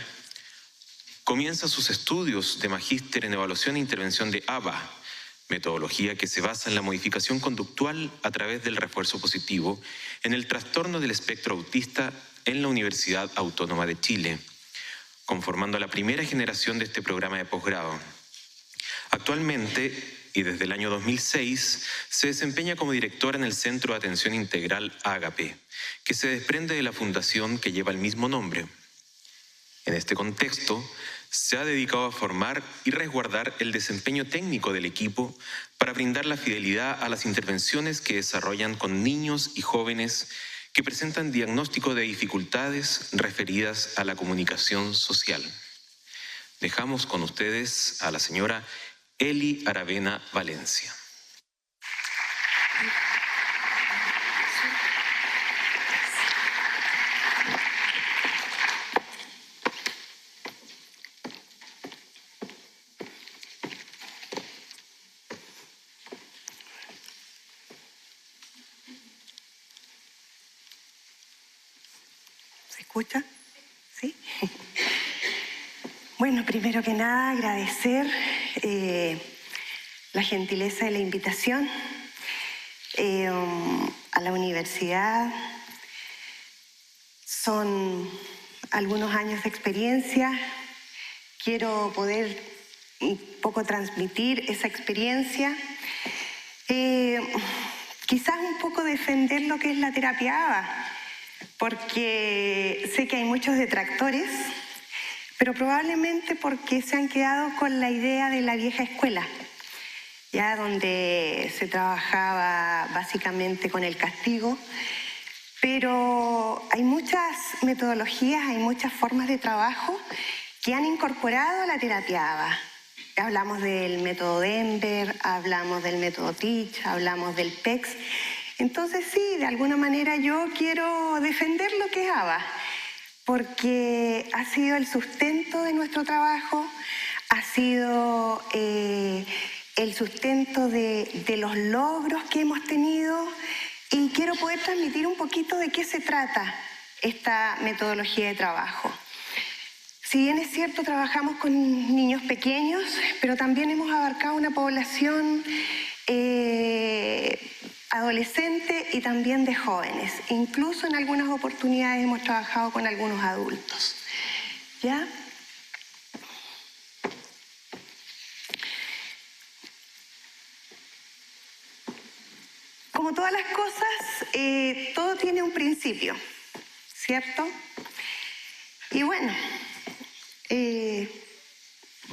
comienza sus estudios de magíster en evaluación e intervención de ABA, metodología que se basa en la modificación conductual a través del refuerzo positivo en el trastorno del espectro autista en la Universidad Autónoma de Chile, conformando la primera generación de este programa de posgrado. Actualmente, y desde el año 2006, se desempeña como directora en el Centro de Atención Integral Agape, que se desprende de la fundación que lleva el mismo nombre. En este contexto, se ha dedicado a formar y resguardar el desempeño técnico del equipo para brindar la fidelidad a las intervenciones que desarrollan con niños y jóvenes que presentan diagnóstico de dificultades referidas a la comunicación social. Dejamos con ustedes a la señora Eli Aravena Valencia. ¿Escucha? ¿Sí? Bueno, primero que nada, agradecer la gentileza de la invitación a la universidad. Son algunos años de experiencia. Quiero poder un poco transmitir esa experiencia. Quizás un poco defender lo que es la terapia ABA, porque sé que hay muchos detractores, pero probablemente porque se han quedado con la idea de la vieja escuela, ya donde se trabajaba básicamente con el castigo, pero hay muchas metodologías, hay muchas formas de trabajo que han incorporado la terapia ABA. Hablamos del método Denver, hablamos del método Teach, hablamos del PECS. Entonces sí, de alguna manera yo quiero defender lo que es ABA, porque ha sido el sustento de nuestro trabajo, ha sido el sustento de los logros que hemos tenido, y quiero poder transmitir un poquito de qué se trata esta metodología de trabajo. Si bien es cierto, trabajamos con niños pequeños, pero también hemos abarcado una población adolescente y también de jóvenes. Incluso en algunas oportunidades hemos trabajado con algunos adultos. ¿Ya? Como todas las cosas, todo tiene un principio, ¿cierto? Y bueno,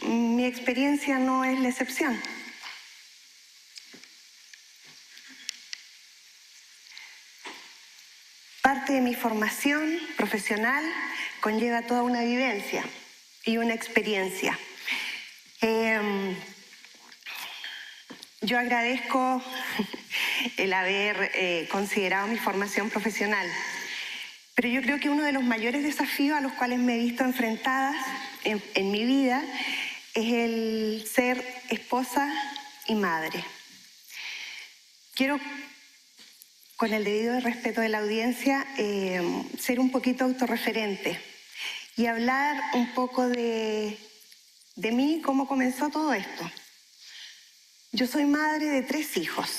mi experiencia no es la excepción. Parte de mi formación profesional conlleva toda una vivencia y una experiencia. Yo agradezco el haber considerado mi formación profesional, pero yo creo que uno de los mayores desafíos a los cuales me he visto enfrentada en mi vida es el ser esposa y madre. Quiero, con el debido respeto de la audiencia, ser un poquito autorreferente y hablar un poco de mí, cómo comenzó todo esto. Yo soy madre de 3 hijos.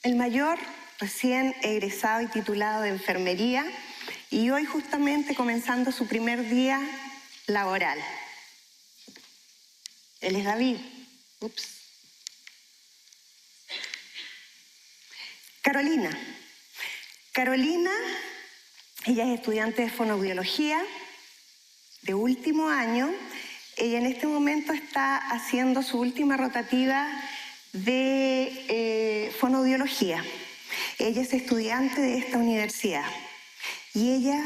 El mayor, recién egresado y titulado de enfermería, y hoy justamente comenzando su primer día laboral. Él es David. Ups. Carolina. Carolina, ella es estudiante de fonoaudiología de último año. Ella en este momento está haciendo su última rotativa de fonoaudiología. Ella es estudiante de esta universidad y ella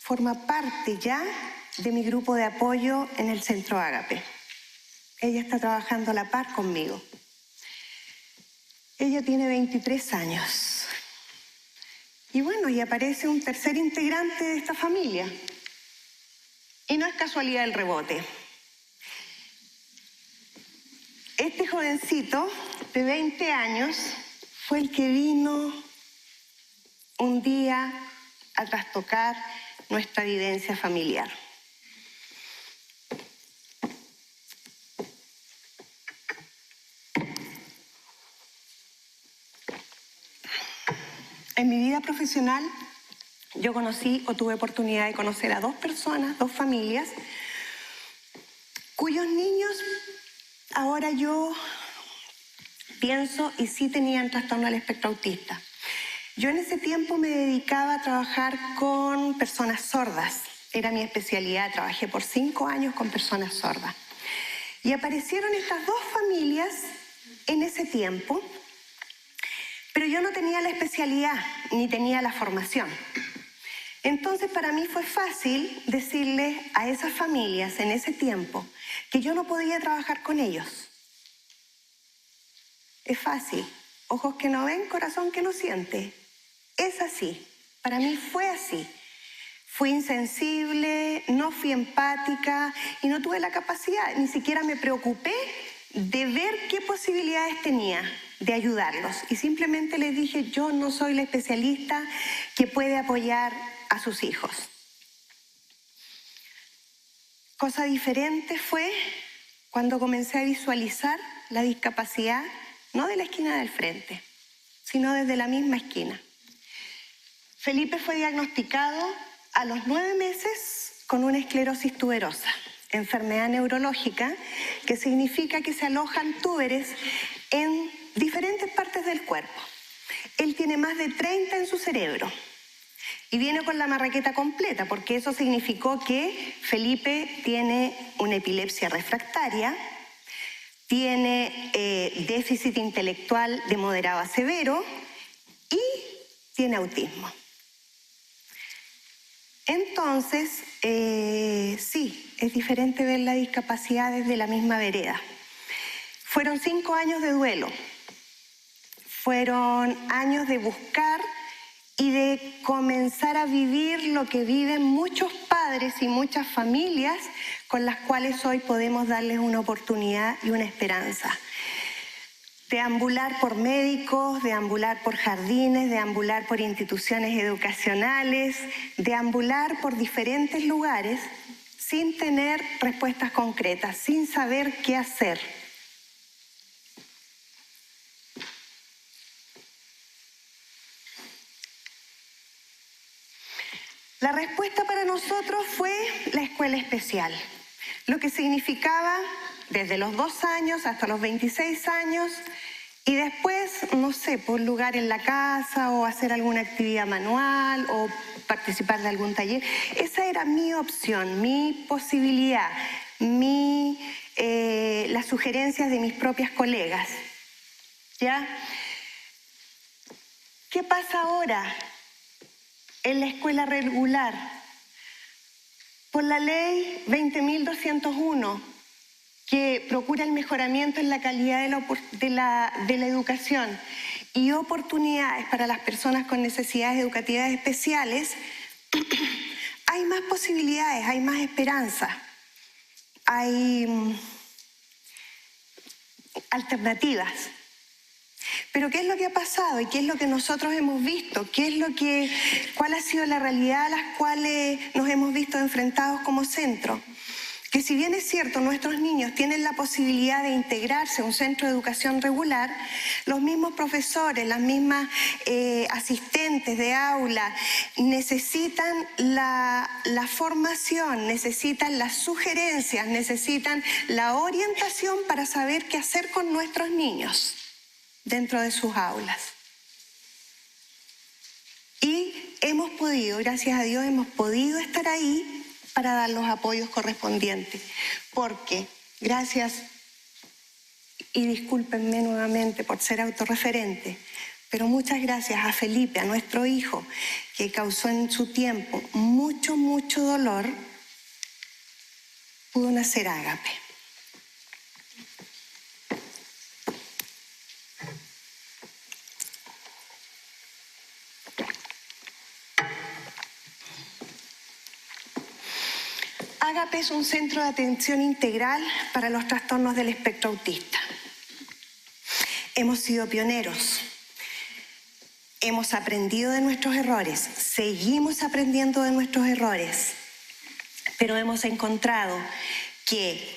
forma parte ya de mi grupo de apoyo en el Centro Ágape. Ella está trabajando a la par conmigo. Ella tiene 23 años. Y bueno, y aparece un tercer integrante de esta familia. Y no es casualidad el rebote. Este jovencito de 20 años fue el que vino un día a trastocar nuestra vivencia familiar. En mi vida profesional, yo conocí o tuve oportunidad de conocer a 2 personas, 2 familias, cuyos niños ahora yo pienso y sí tenían trastorno del espectro autista. Yo en ese tiempo me dedicaba a trabajar con personas sordas. Era mi especialidad, trabajé por 5 años con personas sordas. Y aparecieron estas 2 familias en ese tiempo, pero yo no tenía la especialidad ni tenía la formación. Entonces para mí fue fácil decirles a esas familias en ese tiempo que yo no podía trabajar con ellos. Es fácil. Ojos que no ven, corazón que no siente. Es así. Para mí fue así. Fui insensible, no fui empática y no tuve la capacidad, ni siquiera me preocupé de ver qué posibilidades tenía de ayudarlos. Y simplemente les dije, yo no soy la especialista que puede apoyar a sus hijos. Cosa diferente fue cuando comencé a visualizar la discapacidad, no de la esquina del frente, sino desde la misma esquina. Felipe fue diagnosticado a los 9 meses con una esclerosis tuberosa, enfermedad neurológica, que significa que se alojan túberes en diferentes partes del cuerpo. Él tiene más de 30 en su cerebro y viene con la marraqueta completa, porque eso significó que Felipe tiene una epilepsia refractaria, tiene déficit intelectual de moderado a severo y tiene autismo. Entonces, sí, es diferente ver la discapacidad desde la misma vereda. Fueron 5 años de duelo, fueron años de buscar y de comenzar a vivir lo que viven muchos padres y muchas familias con las cuales hoy podemos darles una oportunidad y una esperanza. Deambular por médicos, deambular por jardines, deambular por instituciones educacionales, deambular por diferentes lugares sin tener respuestas concretas, sin saber qué hacer. La respuesta para nosotros fue la escuela especial, lo que significaba desde los 2 años hasta los 26 años y después, no sé, por lugar en la casa o hacer alguna actividad manual o participar de algún taller. Esa era mi opción, mi posibilidad, las sugerencias de mis propias colegas. ¿Ya? ¿Qué pasa ahora en la escuela regular? Por la ley 20.201, que procura el mejoramiento en la calidad de la educación y oportunidades para las personas con necesidades educativas especiales, hay más posibilidades, hay más esperanza, hay alternativas. Pero ¿qué es lo que ha pasado y qué es lo que nosotros hemos visto? ¿Cuál ha sido la realidad a las cuales nos hemos visto enfrentados como centro? Que si bien es cierto, nuestros niños tienen la posibilidad de integrarse a un centro de educación regular, los mismos profesores, las mismas asistentes de aula necesitan la formación, necesitan las sugerencias, necesitan la orientación para saber qué hacer con nuestros niños dentro de sus aulas. Y hemos podido, gracias a Dios, hemos podido estar ahí para dar los apoyos correspondientes, porque gracias, y discúlpenme nuevamente por ser autorreferente, pero muchas gracias a Felipe, a nuestro hijo, que causó en su tiempo mucho, mucho dolor, pudo nacer Ágape. Ágape es un centro de atención integral para los trastornos del espectro autista. Hemos sido pioneros. Hemos aprendido de nuestros errores, seguimos aprendiendo de nuestros errores, pero hemos encontrado que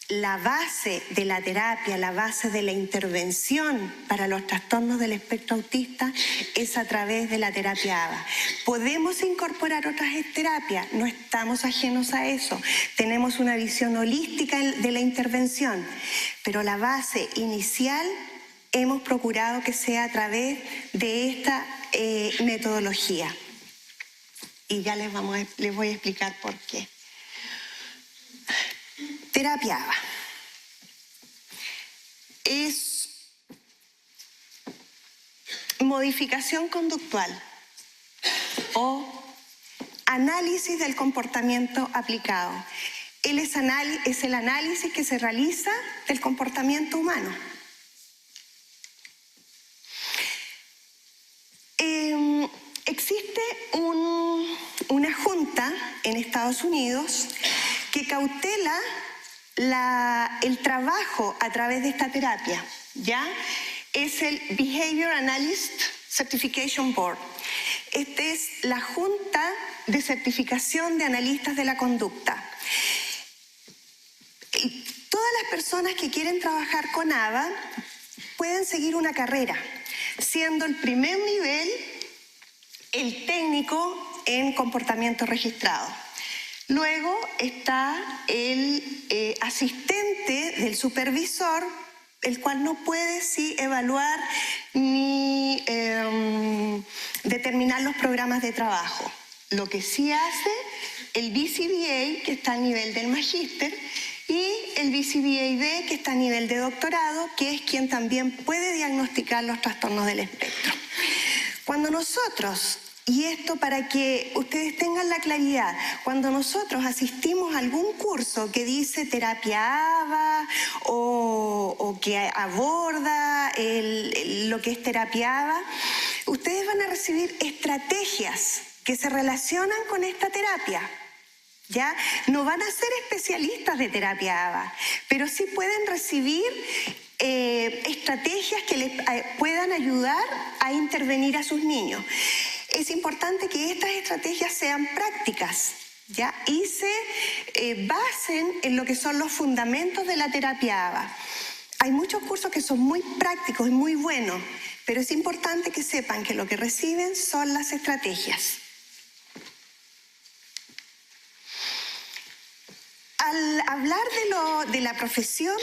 la base de la terapia, la base de la intervención para los trastornos del espectro autista es a través de la terapia ABA. Podemos incorporar otras terapias, no estamos ajenos a eso. Tenemos una visión holística de la intervención, pero la base inicial hemos procurado que sea a través de esta metodología. Y ya les voy a explicar por qué. Terapia ABA es modificación conductual o análisis del comportamiento aplicado. Es el análisis que se realiza del comportamiento humano. Existe una junta en Estados Unidos que cautela el trabajo a través de esta terapia, ¿ya? Es el Behavior Analyst Certification Board. Esta es la Junta de Certificación de Analistas de la Conducta. Todas las personas que quieren trabajar con ABA pueden seguir una carrera, siendo el primer nivel el técnico en comportamiento registrado. Luego está el asistente del supervisor, el cual no puede evaluar ni determinar los programas de trabajo. Lo que sí hace el BCBA, que está a nivel del magíster, y el BCBA-D, que está a nivel de doctorado, que es quien también puede diagnosticar los trastornos del espectro. Cuando nosotros, y esto para que ustedes tengan la claridad, cuando nosotros asistimos a algún curso que dice terapia ABA o que aborda lo que es terapia ABA, ustedes van a recibir estrategias que se relacionan con esta terapia. ¿Ya? No van a ser especialistas de terapia ABA, pero sí pueden recibir estrategias que les puedan ayudar a intervenir a sus niños. Es importante que estas estrategias sean prácticas, ¿ya? Y se basen en lo que son los fundamentos de la terapia ABA. Hay muchos cursos que son muy prácticos y muy buenos, pero es importante que sepan que lo que reciben son las estrategias. Al hablar de la profesión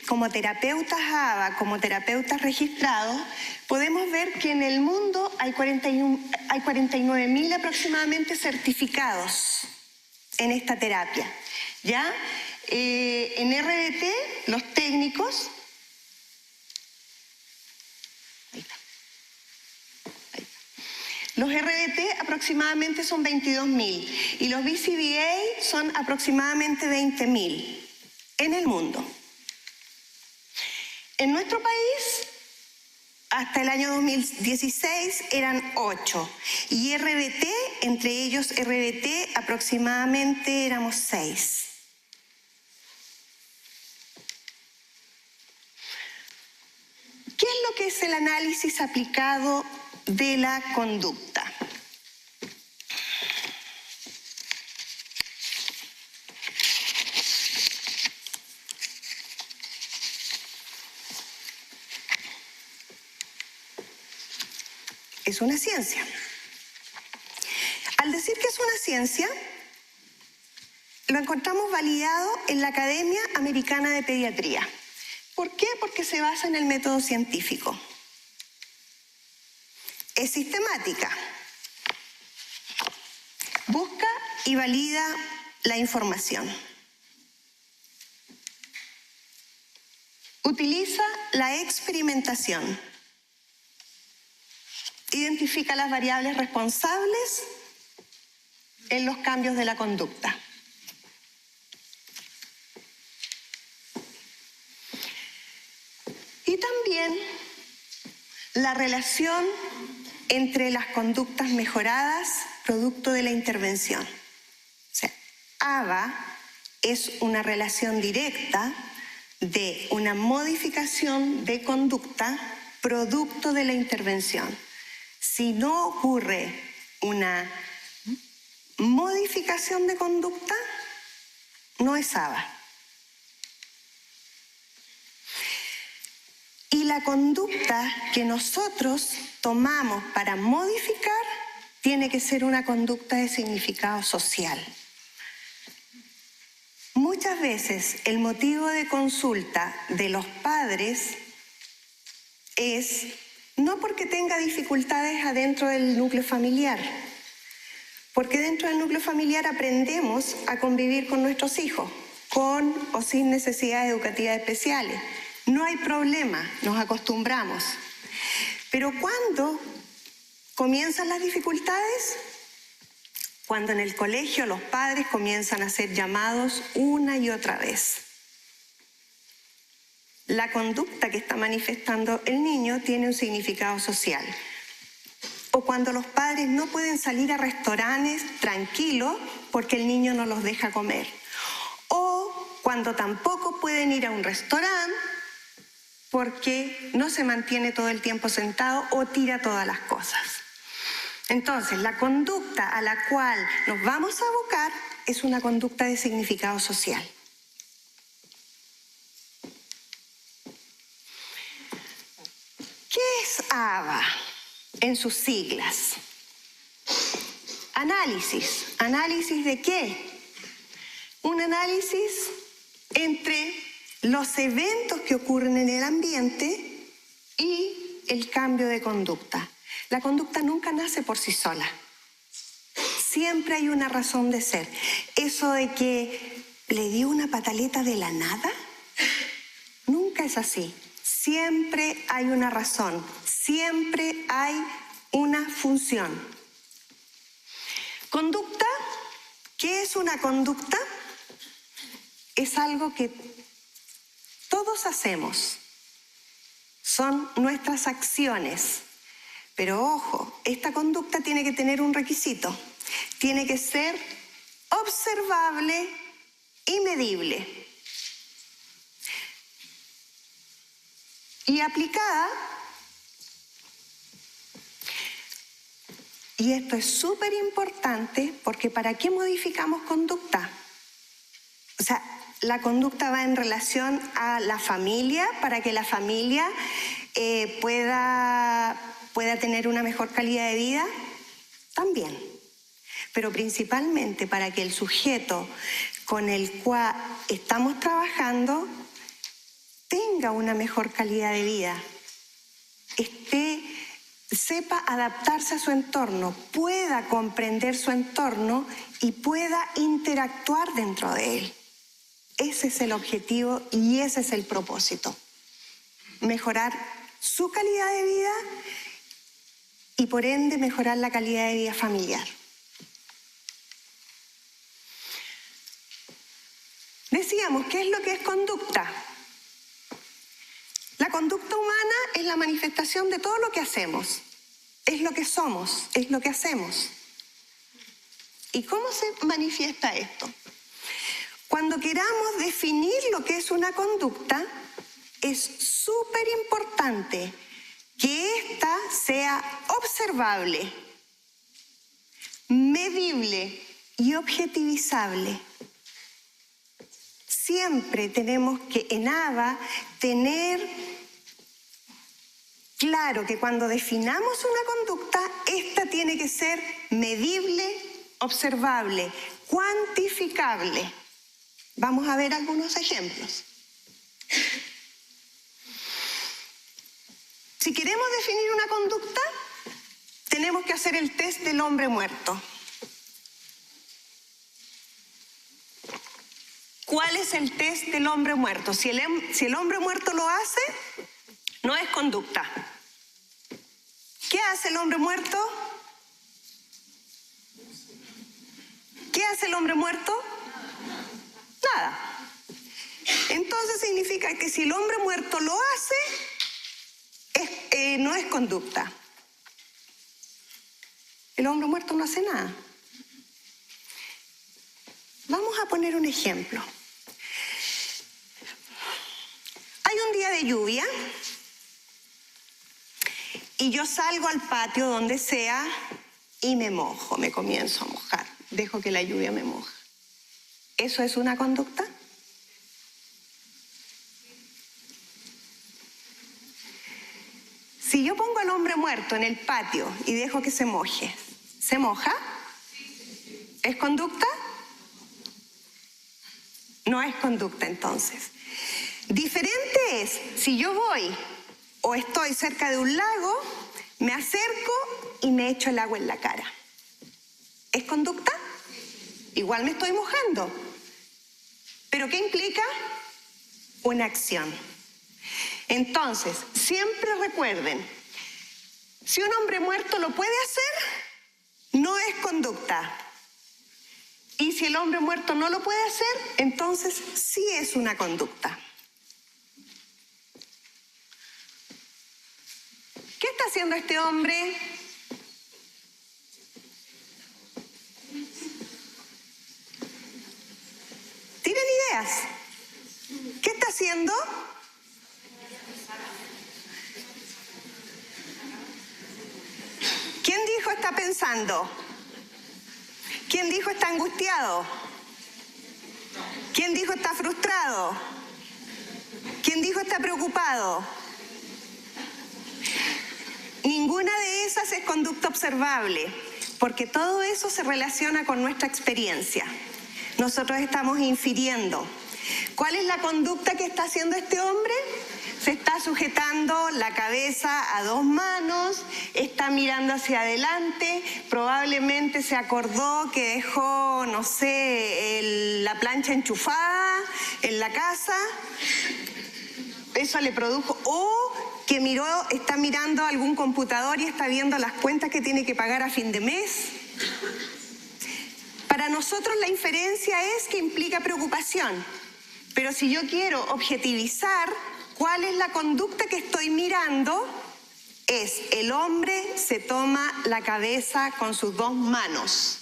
como terapeutas ABA, como terapeutas registrados, podemos ver que en el mundo hay 49.000 aproximadamente certificados en esta terapia. ¿Ya? En RBT, los técnicos, los RBT aproximadamente son 22.000 y los BCBA son aproximadamente 20.000 en el mundo. En nuestro país, hasta el año 2016 eran 8 y RBT, entre ellos RBT, aproximadamente éramos 6. ¿Qué es lo que es el análisis aplicado de la conducta? Es una ciencia. Al decir que es una ciencia, lo encontramos validado en la Academia Americana de Pediatría. ¿Por qué? Porque se basa en el método científico. Es sistemática. Busca y valida la información. Utiliza la experimentación. identifica las variables responsables en los cambios de la conducta. Y también la relación entre las conductas mejoradas producto de la intervención. O sea, ABA es una relación directa de una modificación de conducta producto de la intervención. Si no ocurre una modificación de conducta, no es ABA. Y la conducta que nosotros tomamos para modificar tiene que ser una conducta de significado social. Muchas veces el motivo de consulta de los padres es no porque tenga dificultades adentro del núcleo familiar, porque dentro del núcleo familiar aprendemos a convivir con nuestros hijos, con o sin necesidades educativas especiales. No hay problema, nos acostumbramos. Pero ¿cuándo comienzan las dificultades? Cuando en el colegio los padres comienzan a ser llamados una y otra vez. La conducta que está manifestando el niño tiene un significado social. O cuando los padres no pueden salir a restaurantes tranquilos porque el niño no los deja comer. O cuando tampoco pueden ir a un restaurante porque no se mantiene todo el tiempo sentado o tira todas las cosas. Entonces, la conducta a la cual nos vamos a abocar es una conducta de significado social. ¿Qué es ABA en sus siglas? Análisis. ¿Análisis de qué? Un análisis entre los eventos que ocurren en el ambiente y el cambio de conducta. La conducta nunca nace por sí sola. Siempre hay una razón de ser. Eso de que le dio una pataleta de la nada, nunca es así. Siempre hay una razón, siempre hay una función. Conducta, ¿qué es una conducta? Es algo que todos hacemos, son nuestras acciones. Pero ojo, esta conducta tiene que tener un requisito. Tiene que ser observable y medible. Y aplicada. Y esto es súper importante porque ¿para qué modificamos conducta? O sea, la conducta va en relación a la familia, para que la familia pueda tener una mejor calidad de vida, también. Pero principalmente para que el sujeto con el cual estamos trabajando tenga una mejor calidad de vida, sepa adaptarse a su entorno, pueda comprender su entorno y pueda interactuar dentro de él. Ese es el objetivo y ese es el propósito. Mejorar su calidad de vida y por ende mejorar la calidad de vida familiar. Decíamos, ¿qué es lo que es conducta? La conducta humana es la manifestación de todo lo que hacemos. Es lo que somos, es lo que hacemos. ¿Y cómo se manifiesta esto? Cuando queramos definir lo que es una conducta, es súper importante que ésta sea observable, medible y objetivizable. Siempre tenemos que en ABA tener claro que cuando definamos una conducta, esta tiene que ser medible, observable, cuantificable. Vamos a ver algunos ejemplos. Si queremos definir una conducta, tenemos que hacer el test del hombre muerto. ¿Cuál es el test del hombre muerto? Si el hombre muerto lo hace, no es conducta. ¿Qué hace el hombre muerto? ¿Qué hace el hombre muerto? Nada. Entonces significa que si el hombre muerto lo hace, no es conducta. El hombre muerto no hace nada. Vamos a poner un ejemplo. Hay un día de lluvia y yo salgo al patio donde sea y me mojo, me comienzo a mojar. Dejo que la lluvia me moja. ¿Eso es una conducta? Si yo pongo al hombre muerto en el patio y dejo que se moje, ¿se moja? ¿Es conducta? No es conducta entonces. Diferente es si yo voy o estoy cerca de un lago, me acerco y me echo el agua en la cara. ¿Es conducta? Igual me estoy mojando. ¿Pero qué implica? Una acción. Entonces, siempre recuerden, si un hombre muerto lo puede hacer, no es conducta. Y si el hombre muerto no lo puede hacer, entonces sí es una conducta. ¿Qué está haciendo este hombre? ¿Tienen ideas? ¿Qué está haciendo? ¿Quién dijo está pensando? ¿Quién dijo está angustiado? ¿Quién dijo está frustrado? ¿Quién dijo está preocupado? Ninguna de esas es conducta observable, porque todo eso se relaciona con nuestra experiencia. Nosotros estamos infiriendo. ¿Cuál es la conducta que está haciendo este hombre? Se está sujetando la cabeza a dos manos, está mirando hacia adelante, probablemente se acordó que dejó, no sé, la plancha enchufada en la casa, eso le produjo, o que está mirando algún computador y está viendo las cuentas que tiene que pagar a fin de mes. Para nosotros la inferencia es que implica preocupación, pero si yo quiero objetivizar cuál es la conducta que estoy mirando, es el hombre se toma la cabeza con sus dos manos.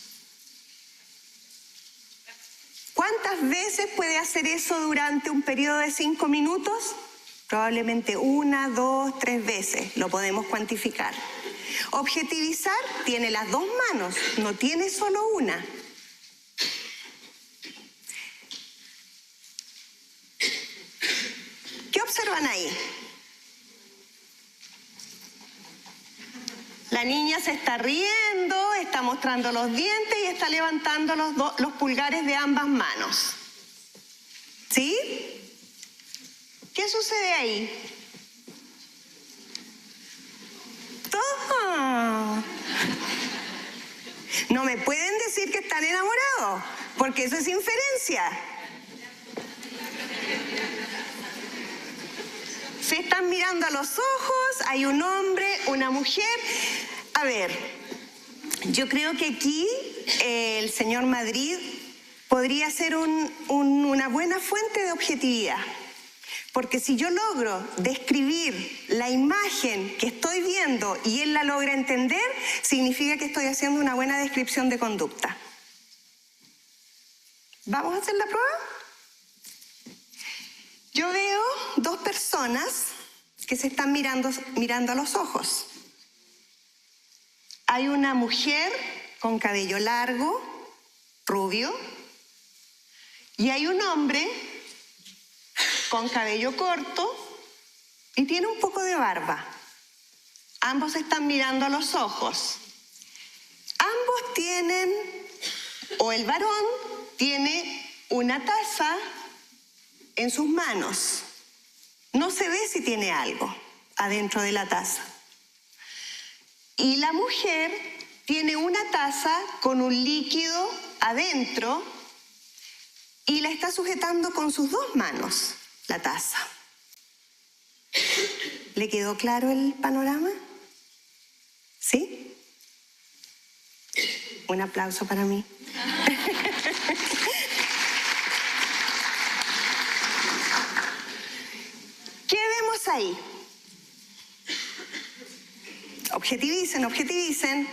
¿Cuántas veces puede hacer eso durante un periodo de 5 minutos? Probablemente 1, 2, 3 veces, lo podemos cuantificar. Objetivizar tiene las dos manos, no tiene solo una. ¿Qué observan ahí? La niña se está riendo, está mostrando los dientes y está levantando los pulgares de ambas manos. ¿Sí? ¿Qué sucede ahí? ¡Toma! No me pueden decir que están enamorados, porque eso es inferencia. Se están mirando a los ojos, hay un hombre, una mujer. A ver, yo creo que aquí el señor Madrid podría ser una buena fuente de objetividad. Porque si yo logro describir la imagen que estoy viendo y él la logra entender, significa que estoy haciendo una buena descripción de conducta. ¿Vamos a hacer la prueba? Yo veo dos personas que se están mirando a los ojos. Hay una mujer con cabello largo, rubio, y hay un hombre con cabello corto y tiene un poco de barba. Ambos están mirando a los ojos. Ambos tienen, o el varón tiene una taza en sus manos. No se ve si tiene algo adentro de la taza. Y la mujer tiene una taza con un líquido adentro y la está sujetando con sus dos manos, la taza. ¿Le quedó claro el panorama? ¿Sí? Un aplauso para mí. ¿Qué vemos ahí? Objetivicen, objetivicen.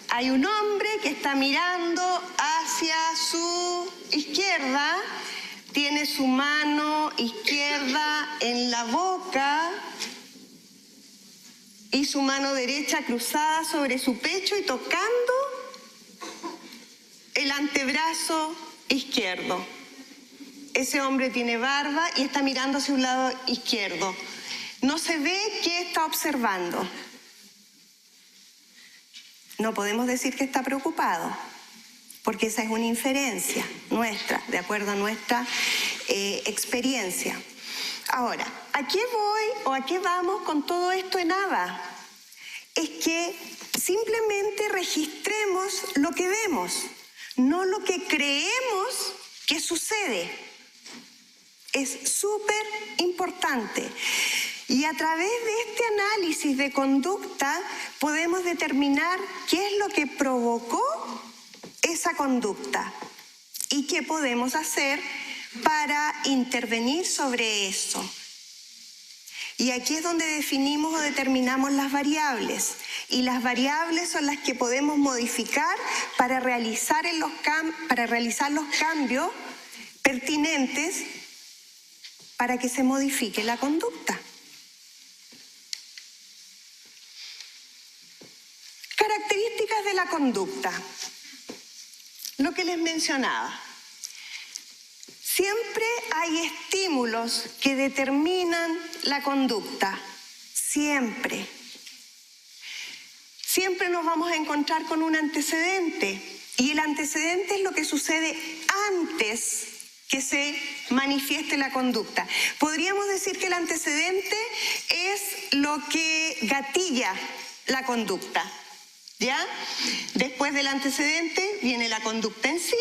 Hay un hombre que está mirando hacia su izquierda, tiene su mano izquierda en la boca y su mano derecha cruzada sobre su pecho y tocando el antebrazo izquierdo. Ese hombre tiene barba y está mirando hacia un lado izquierdo. No se ve qué está observando. No podemos decir que está preocupado, porque esa es una inferencia nuestra, de acuerdo a nuestra experiencia. Ahora, ¿a qué voy o a qué vamos con todo esto en ABA? Es que simplemente registremos lo que vemos, no lo que creemos que sucede. Es súper importante. Y a través de este análisis de conducta podemos determinar qué es lo que provocó esa conducta y qué podemos hacer para intervenir sobre eso. Y aquí es donde definimos o determinamos las variables. Y las variables son las que podemos modificar para realizar los cambios pertinentes para que se modifique la conducta. Características de la conducta. Lo que les mencionaba. Siempre hay estímulos que determinan la conducta. Siempre. Siempre nos vamos a encontrar con un antecedente. Y el antecedente es lo que sucede antes que se manifieste la conducta. Podríamos decir que el antecedente es lo que gatilla la conducta. ¿Ya? Después del antecedente viene la conducta en sí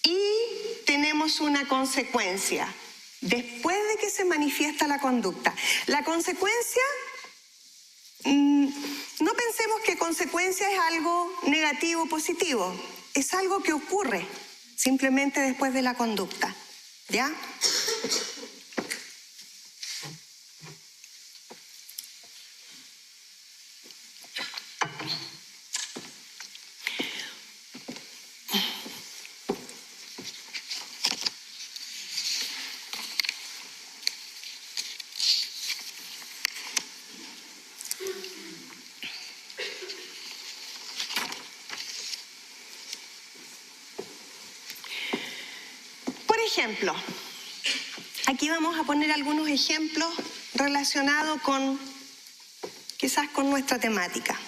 y tenemos una consecuencia. Después de que se manifiesta la conducta. La consecuencia, no pensemos que consecuencia es algo negativo o positivo. Es algo que ocurre simplemente después de la conducta. ¿Ya? Ejemplo. Aquí vamos a poner algunos ejemplos relacionados con, quizás con nuestra temática.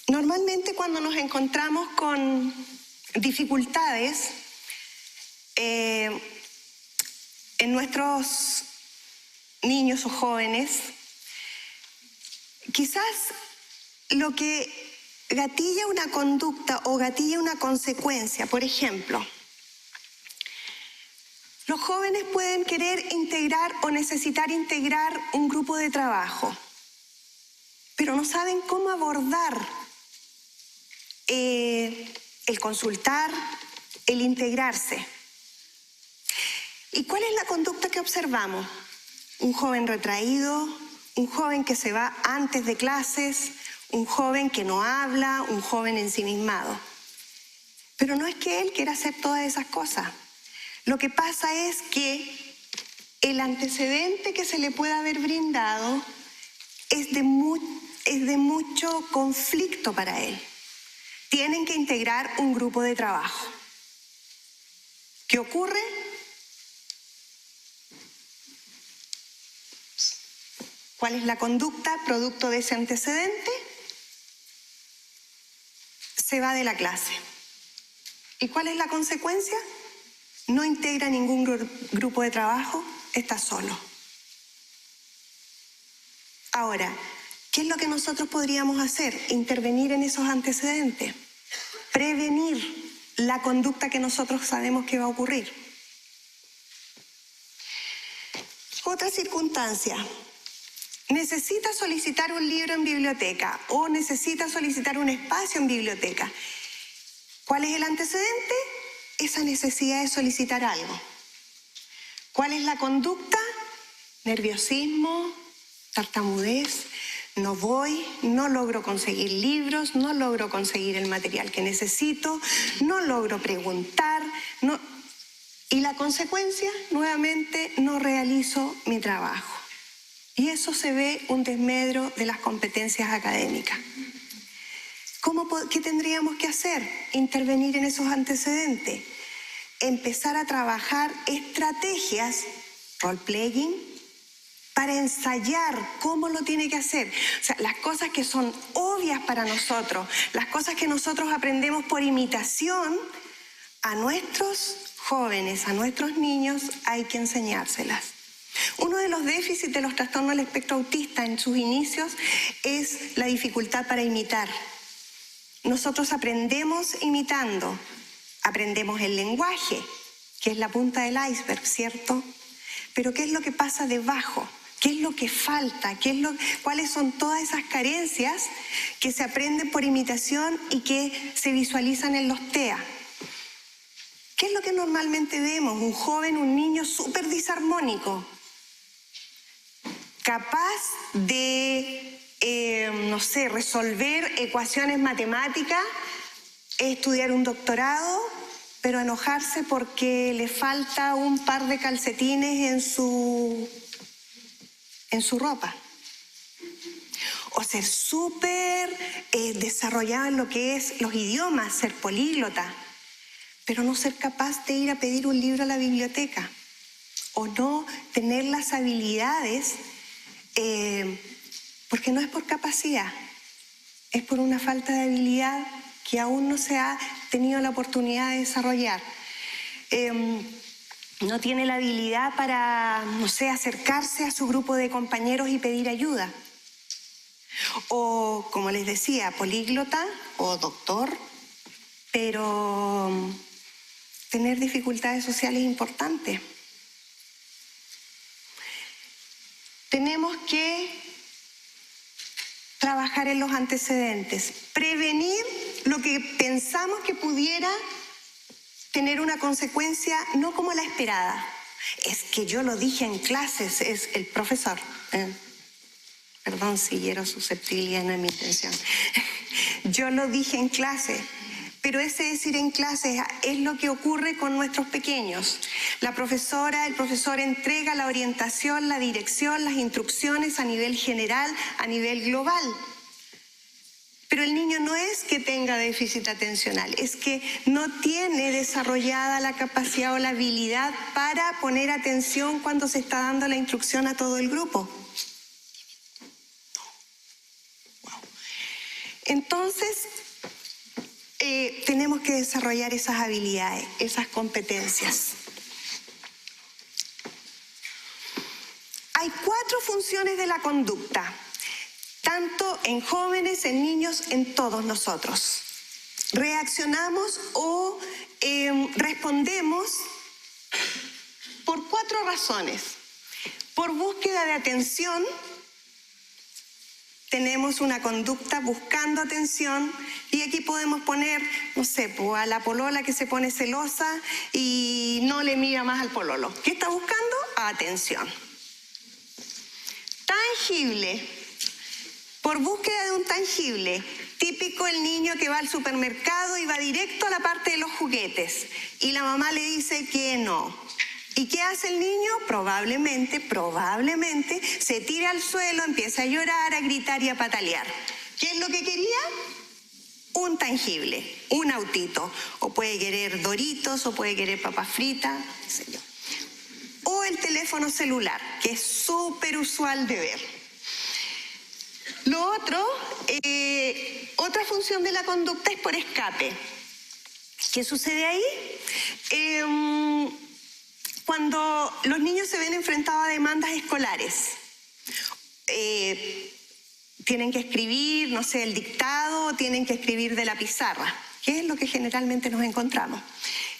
Normalmente cuando nos encontramos con dificultades en nuestros niños o jóvenes, quizás lo que gatilla una conducta o gatilla una consecuencia. Por ejemplo, los jóvenes pueden querer integrar o necesitar integrar un grupo de trabajo, pero no saben cómo abordar el consultar, el integrarse. ¿Y cuál es la conducta que observamos? Un joven retraído, un joven que se va antes de clases, un joven que no habla, un joven ensimismado. Pero no es que él quiera hacer todas esas cosas. Lo que pasa es que el antecedente que se le puede haber brindado es de mucho conflicto para él. Tienen que integrar un grupo de trabajo. ¿Qué ocurre? ¿Cuál es la conducta producto de ese antecedente? Se va de la clase. ¿Y cuál es la consecuencia? No integra ningún grupo de trabajo, está solo. Ahora, ¿qué es lo que nosotros podríamos hacer? Intervenir en esos antecedentes, prevenir la conducta que nosotros sabemos que va a ocurrir. Otra circunstancia. Necesita solicitar un libro en biblioteca o necesita solicitar un espacio en biblioteca. ¿Cuál es el antecedente? Esa necesidad de solicitar algo. ¿Cuál es la conducta? Nerviosismo, tartamudez, no voy, no logro conseguir libros, no logro conseguir el material que necesito, no logro preguntar, y la consecuencia, nuevamente, no realizo mi trabajo. Y eso se ve un desmedro de las competencias académicas. ¿Qué tendríamos que hacer? Intervenir en esos antecedentes. Empezar a trabajar estrategias, role-playing, para ensayar cómo lo tiene que hacer. O sea, las cosas que son obvias para nosotros, las cosas que nosotros aprendemos por imitación, a nuestros jóvenes, a nuestros niños, hay que enseñárselas. Uno de los déficits de los trastornos del espectro autista en sus inicios es la dificultad para imitar. Nosotros aprendemos imitando, aprendemos el lenguaje, que es la punta del iceberg, ¿cierto? Pero ¿qué es lo que pasa debajo? ¿Qué es lo que falta? ¿Cuáles son todas esas carencias que se aprenden por imitación y que se visualizan en los TEA? ¿Qué es lo que normalmente vemos? Un joven, un niño súper disarmónico, capaz de, resolver ecuaciones matemáticas, estudiar un doctorado, pero enojarse porque le falta un par de calcetines en su ropa. O ser súper desarrollado en lo que es los idiomas, ser políglota, pero no ser capaz de ir a pedir un libro a la biblioteca o no tener las habilidades, porque no es por capacidad, es por una falta de habilidad que aún no se ha tenido la oportunidad de desarrollar. No tiene la habilidad para, acercarse a su grupo de compañeros y pedir ayuda. O, como les decía, políglota o doctor, pero tener dificultades sociales importantes. Tenemos que trabajar en los antecedentes, prevenir lo que pensamos que pudiera tener una consecuencia no como la esperada. Es que yo lo dije en clases, es el profesor. Perdón si hiero susceptibilidad, no es mi intención. Yo lo dije en clase, pero ese decir en clase es lo que ocurre con nuestros pequeños. La profesora, el profesor entrega la orientación, la dirección, las instrucciones a nivel general, a nivel global. Pero el niño no es que tenga déficit atencional, es que no tiene desarrollada la capacidad o la habilidad para poner atención cuando se está dando la instrucción a todo el grupo. Entonces, tenemos que desarrollar esas habilidades, esas competencias. Hay 4 funciones de la conducta, tanto en jóvenes, en niños, en todos nosotros. Reaccionamos o respondemos por 4 razones. Por búsqueda de atención, tenemos una conducta buscando atención y aquí podemos poner, a la polola que se pone celosa y no le mira más al pololo. ¿Qué está buscando? Atención. Tangible. Por búsqueda de un tangible. Típico el niño que va al supermercado y va directo a la parte de los juguetes y la mamá le dice que no. ¿Y qué hace el niño? Probablemente, se tira al suelo, empieza a llorar, a gritar y a patalear. ¿Qué es lo que quería? Un tangible, un autito. O puede querer Doritos, o puede querer papas fritas, qué sé yo. O el teléfono celular, que es súper usual de ver. Lo otro, otra función de la conducta es por escape. ¿Qué sucede ahí? Cuando los niños se ven enfrentados a demandas escolares, tienen que escribir, el dictado, o tienen que escribir de la pizarra. ¿Qué que es lo que generalmente nos encontramos.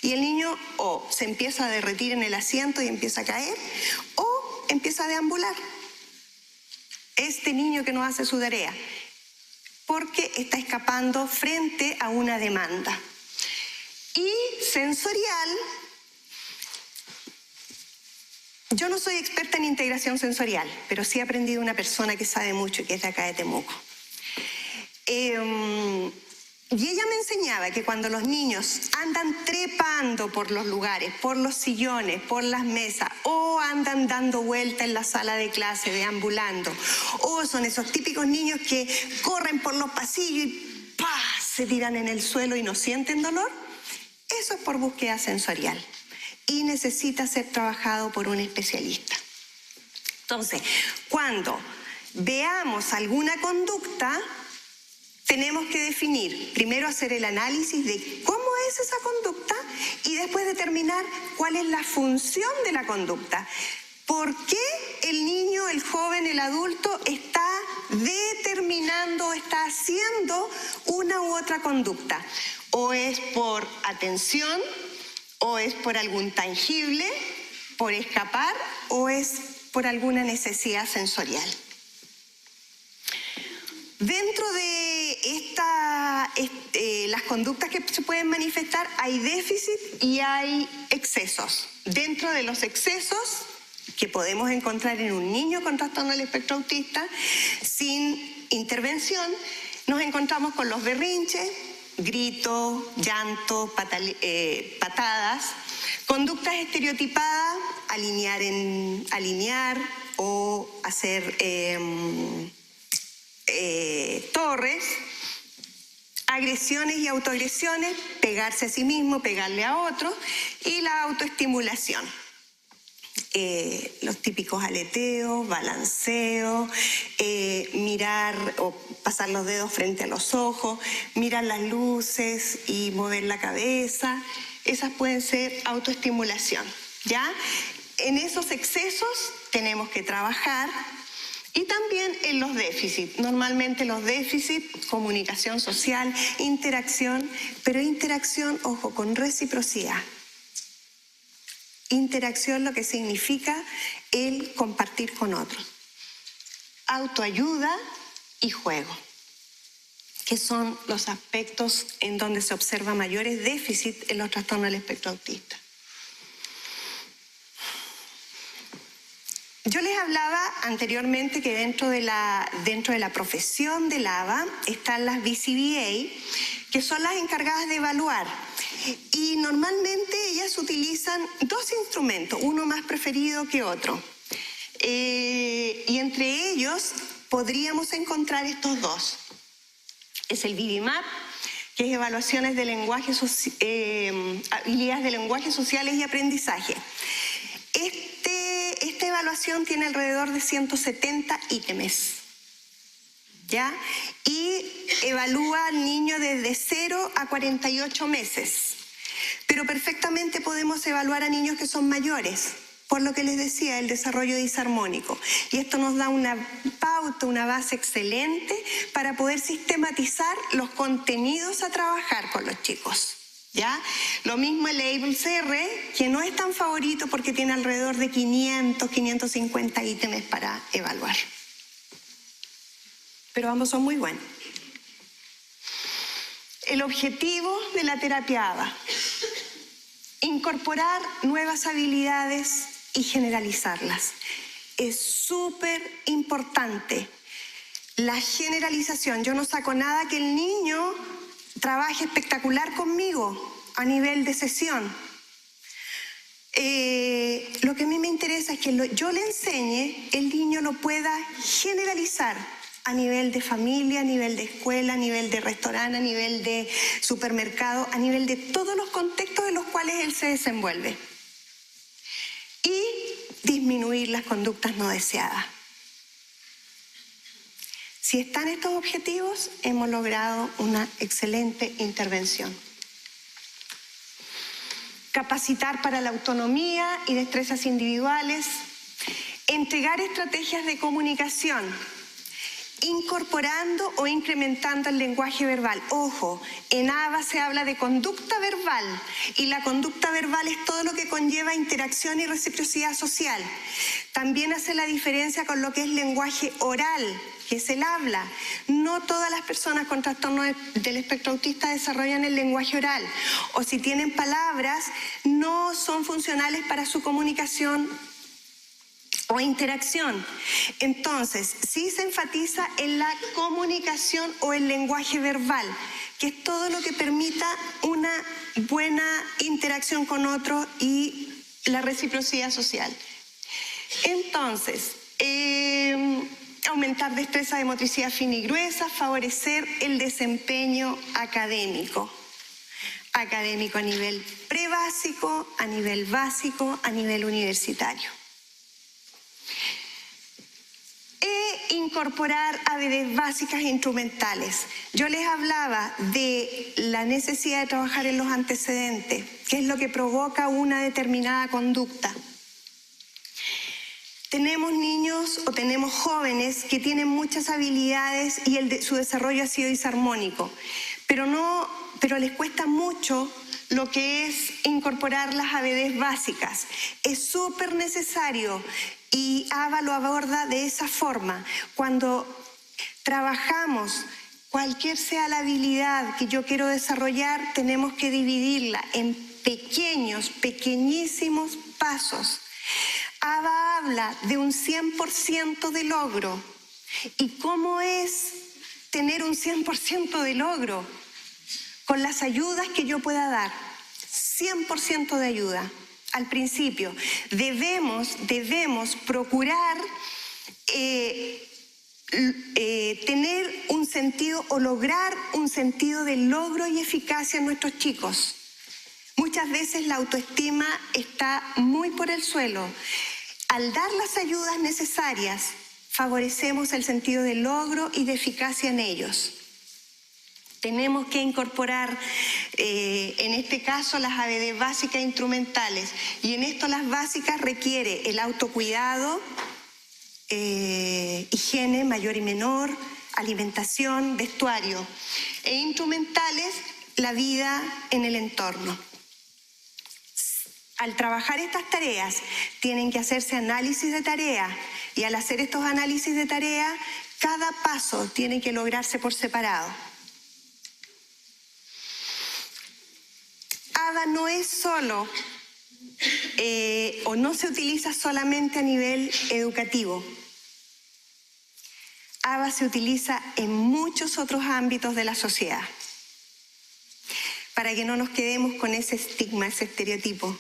Y el niño o se empieza a derretir en el asiento y empieza a caer, o empieza a deambular. Este niño que no hace su tarea, porque está escapando frente a una demanda. Y sensorial, yo no soy experta en integración sensorial, pero sí he aprendido una persona que sabe mucho, que es de acá de Temuco. Y ella me enseñaba que cuando los niños andan trepando por los lugares, por los sillones, por las mesas, o andan dando vuelta en la sala de clase, deambulando, o son esos típicos niños que corren por los pasillos y ¡pah!, se tiran en el suelo y no sienten dolor, eso es por búsqueda sensorial y necesita ser trabajado por un especialista. Entonces, cuando veamos alguna conducta, tenemos que definir, primero hacer el análisis de cómo es esa conducta y después determinar cuál es la función de la conducta. ¿Por qué el niño, el joven, el adulto está determinando, está haciendo una u otra conducta? O es por atención, o es por algún tangible, por escapar, o es por alguna necesidad sensorial. Dentro de las conductas que se pueden manifestar hay déficit y hay excesos. Dentro de los excesos que podemos encontrar en un niño con trastorno del espectro autista, sin intervención, nos encontramos con los berrinches, gritos, llanto, patadas, conductas estereotipadas, alinear o hacer torres, agresiones y autoagresiones, pegarse a sí mismo, pegarle a otro, y la autoestimulación. Los típicos aleteos, balanceos, mirar o pasar los dedos frente a los ojos, mirar las luces y mover la cabeza, esas pueden ser autoestimulación, ¿ya? En esos excesos tenemos que trabajar. Y también en los déficits. Normalmente los déficits, comunicación social, interacción, pero interacción, ojo, con reciprocidad. Interacción, lo que significa el compartir con otros. Autoayuda y juego, que son los aspectos en donde se observa mayores déficits en los trastornos del espectro autista. Yo les hablaba anteriormente que dentro de la profesión del ABA están las BCBA, que son las encargadas de evaluar. Y normalmente ellas utilizan dos instrumentos, uno más preferido que otro. Y entre ellos podríamos encontrar estos dos. Es el BBMAP, que es evaluaciones de lenguaje, habilidades de lenguaje, sociales y aprendizaje. Esta evaluación tiene alrededor de 170 ítems, ¿ya? Y evalúa al niño desde 0 a 48 meses. Pero perfectamente podemos evaluar a niños que son mayores, por lo que les decía, el desarrollo disarmónico. Y esto nos da una pauta, una base excelente para poder sistematizar los contenidos a trabajar con los chicos. ¿Ya? Lo mismo el ABLE-CR, que no es tan favorito porque tiene alrededor de 500, 550 ítems para evaluar. Pero ambos son muy buenos. El objetivo de la terapia ABA: incorporar nuevas habilidades y generalizarlas. Es súper importante la generalización. Yo no saco nada que el niño trabaje espectacular conmigo a nivel de sesión. Lo que a mí me interesa es que yo le enseñe, el niño lo pueda generalizar a nivel de familia, a nivel de escuela, a nivel de restaurante, a nivel de supermercado, a nivel de todos los contextos en los cuales él se desenvuelve. Y disminuir las conductas no deseadas. Si están estos objetivos, hemos logrado una excelente intervención. Capacitar para la autonomía y destrezas individuales, entregar estrategias de comunicación incorporando o incrementando el lenguaje verbal. Ojo, en ABA se habla de conducta verbal y la conducta verbal es todo lo que conlleva interacción y reciprocidad social. También hace la diferencia con lo que es lenguaje oral, que es el habla. No todas las personas con trastorno del espectro autista desarrollan el lenguaje oral, o si tienen palabras, no son funcionales para su comunicación o interacción. Entonces, sí se enfatiza en la comunicación o el lenguaje verbal, que es todo lo que permita una buena interacción con otro y la reciprocidad social. Entonces, aumentar destreza de motricidad fina y gruesa, favorecer el desempeño académico. Académico a nivel prebásico, a nivel básico, a nivel universitario. Incorporar habilidades básicas e instrumentales. Yo les hablaba de la necesidad de trabajar en los antecedentes, que es lo que provoca una determinada conducta. Tenemos niños o tenemos jóvenes que tienen muchas habilidades y su desarrollo ha sido disarmónico, pero les cuesta mucho lo que es incorporar las habilidades básicas. Es súper necesario y ABA lo aborda de esa forma. Cuando trabajamos, cualquier sea la habilidad que yo quiero desarrollar, tenemos que dividirla en pequeñísimos pasos. ABA habla de un 100% de logro. ¿Y cómo es tener un 100% de logro? Con las ayudas que yo pueda dar. 100% de ayuda. Al principio, debemos procurar tener un sentido o lograr un sentido de logro y eficacia en nuestros chicos. Muchas veces la autoestima está muy por el suelo. Al dar las ayudas necesarias, favorecemos el sentido de logro y de eficacia en ellos. Tenemos que incorporar, en este caso, las habilidades básicas e instrumentales. Y en esto las básicas requiere el autocuidado, higiene mayor y menor, alimentación, vestuario. E instrumentales, la vida en el entorno. Al trabajar estas tareas, tienen que hacerse análisis de tarea. Y al hacer estos análisis de tarea, cada paso tiene que lograrse por separado. ABA no es solo o no se utiliza solamente a nivel educativo. ABA se utiliza en muchos otros ámbitos de la sociedad. Para que no nos quedemos con ese estigma, ese estereotipo.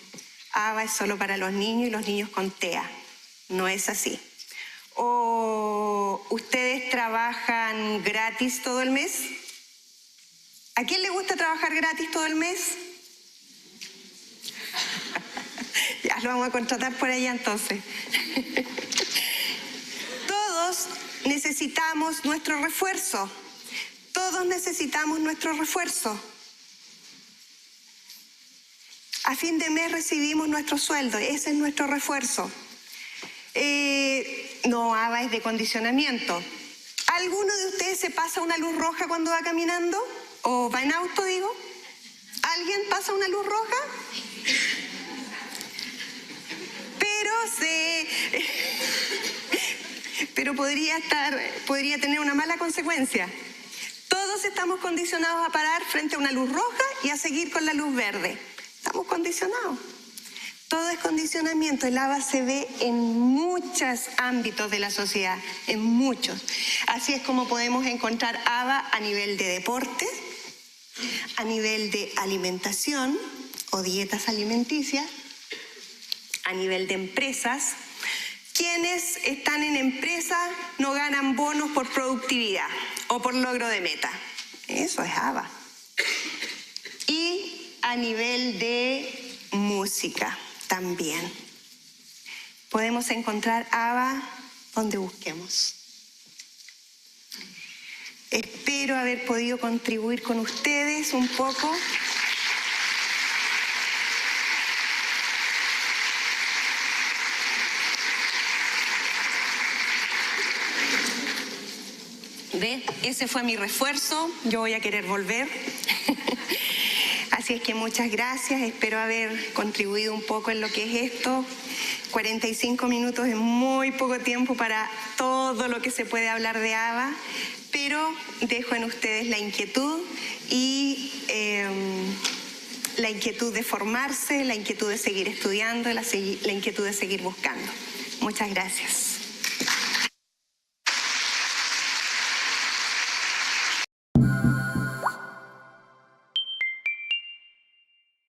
ABA es solo para los niños y los niños con TEA. No es así. ¿O ustedes trabajan gratis todo el mes? ¿A quién le gusta trabajar gratis todo el mes? Ya lo vamos a contratar por allá entonces. Todos necesitamos nuestro refuerzo. Todos necesitamos nuestro refuerzo. A fin de mes recibimos nuestro sueldo, ese es nuestro refuerzo. No, ABA es de condicionamiento. ¿Alguno de ustedes se pasa una luz roja cuando va caminando? ¿O va en auto, digo? ¿Alguien pasa una luz roja? Pero podría tener una mala consecuencia. Todos estamos condicionados a parar frente a una luz roja y a seguir con la luz verde. Estamos condicionados. Todo es condicionamiento. El ABA se ve en muchos ámbitos de la sociedad, en muchos. Así es como podemos encontrar ABA a nivel de deporte, a nivel de alimentación o dietas alimenticias, a nivel de empresas. Quienes están en empresa no ganan bonos por productividad o por logro de meta. Eso es ABA. Y a nivel de música también. Podemos encontrar ABA donde busquemos. Espero haber podido contribuir con ustedes un poco. Ese fue mi refuerzo, yo voy a querer volver. Así es que muchas gracias, espero haber contribuido un poco en lo que es esto. 45 minutos es muy poco tiempo para todo lo que se puede hablar de ABA, pero dejo en ustedes la inquietud y la inquietud de formarse, la inquietud de seguir estudiando, la inquietud de seguir buscando. Muchas gracias.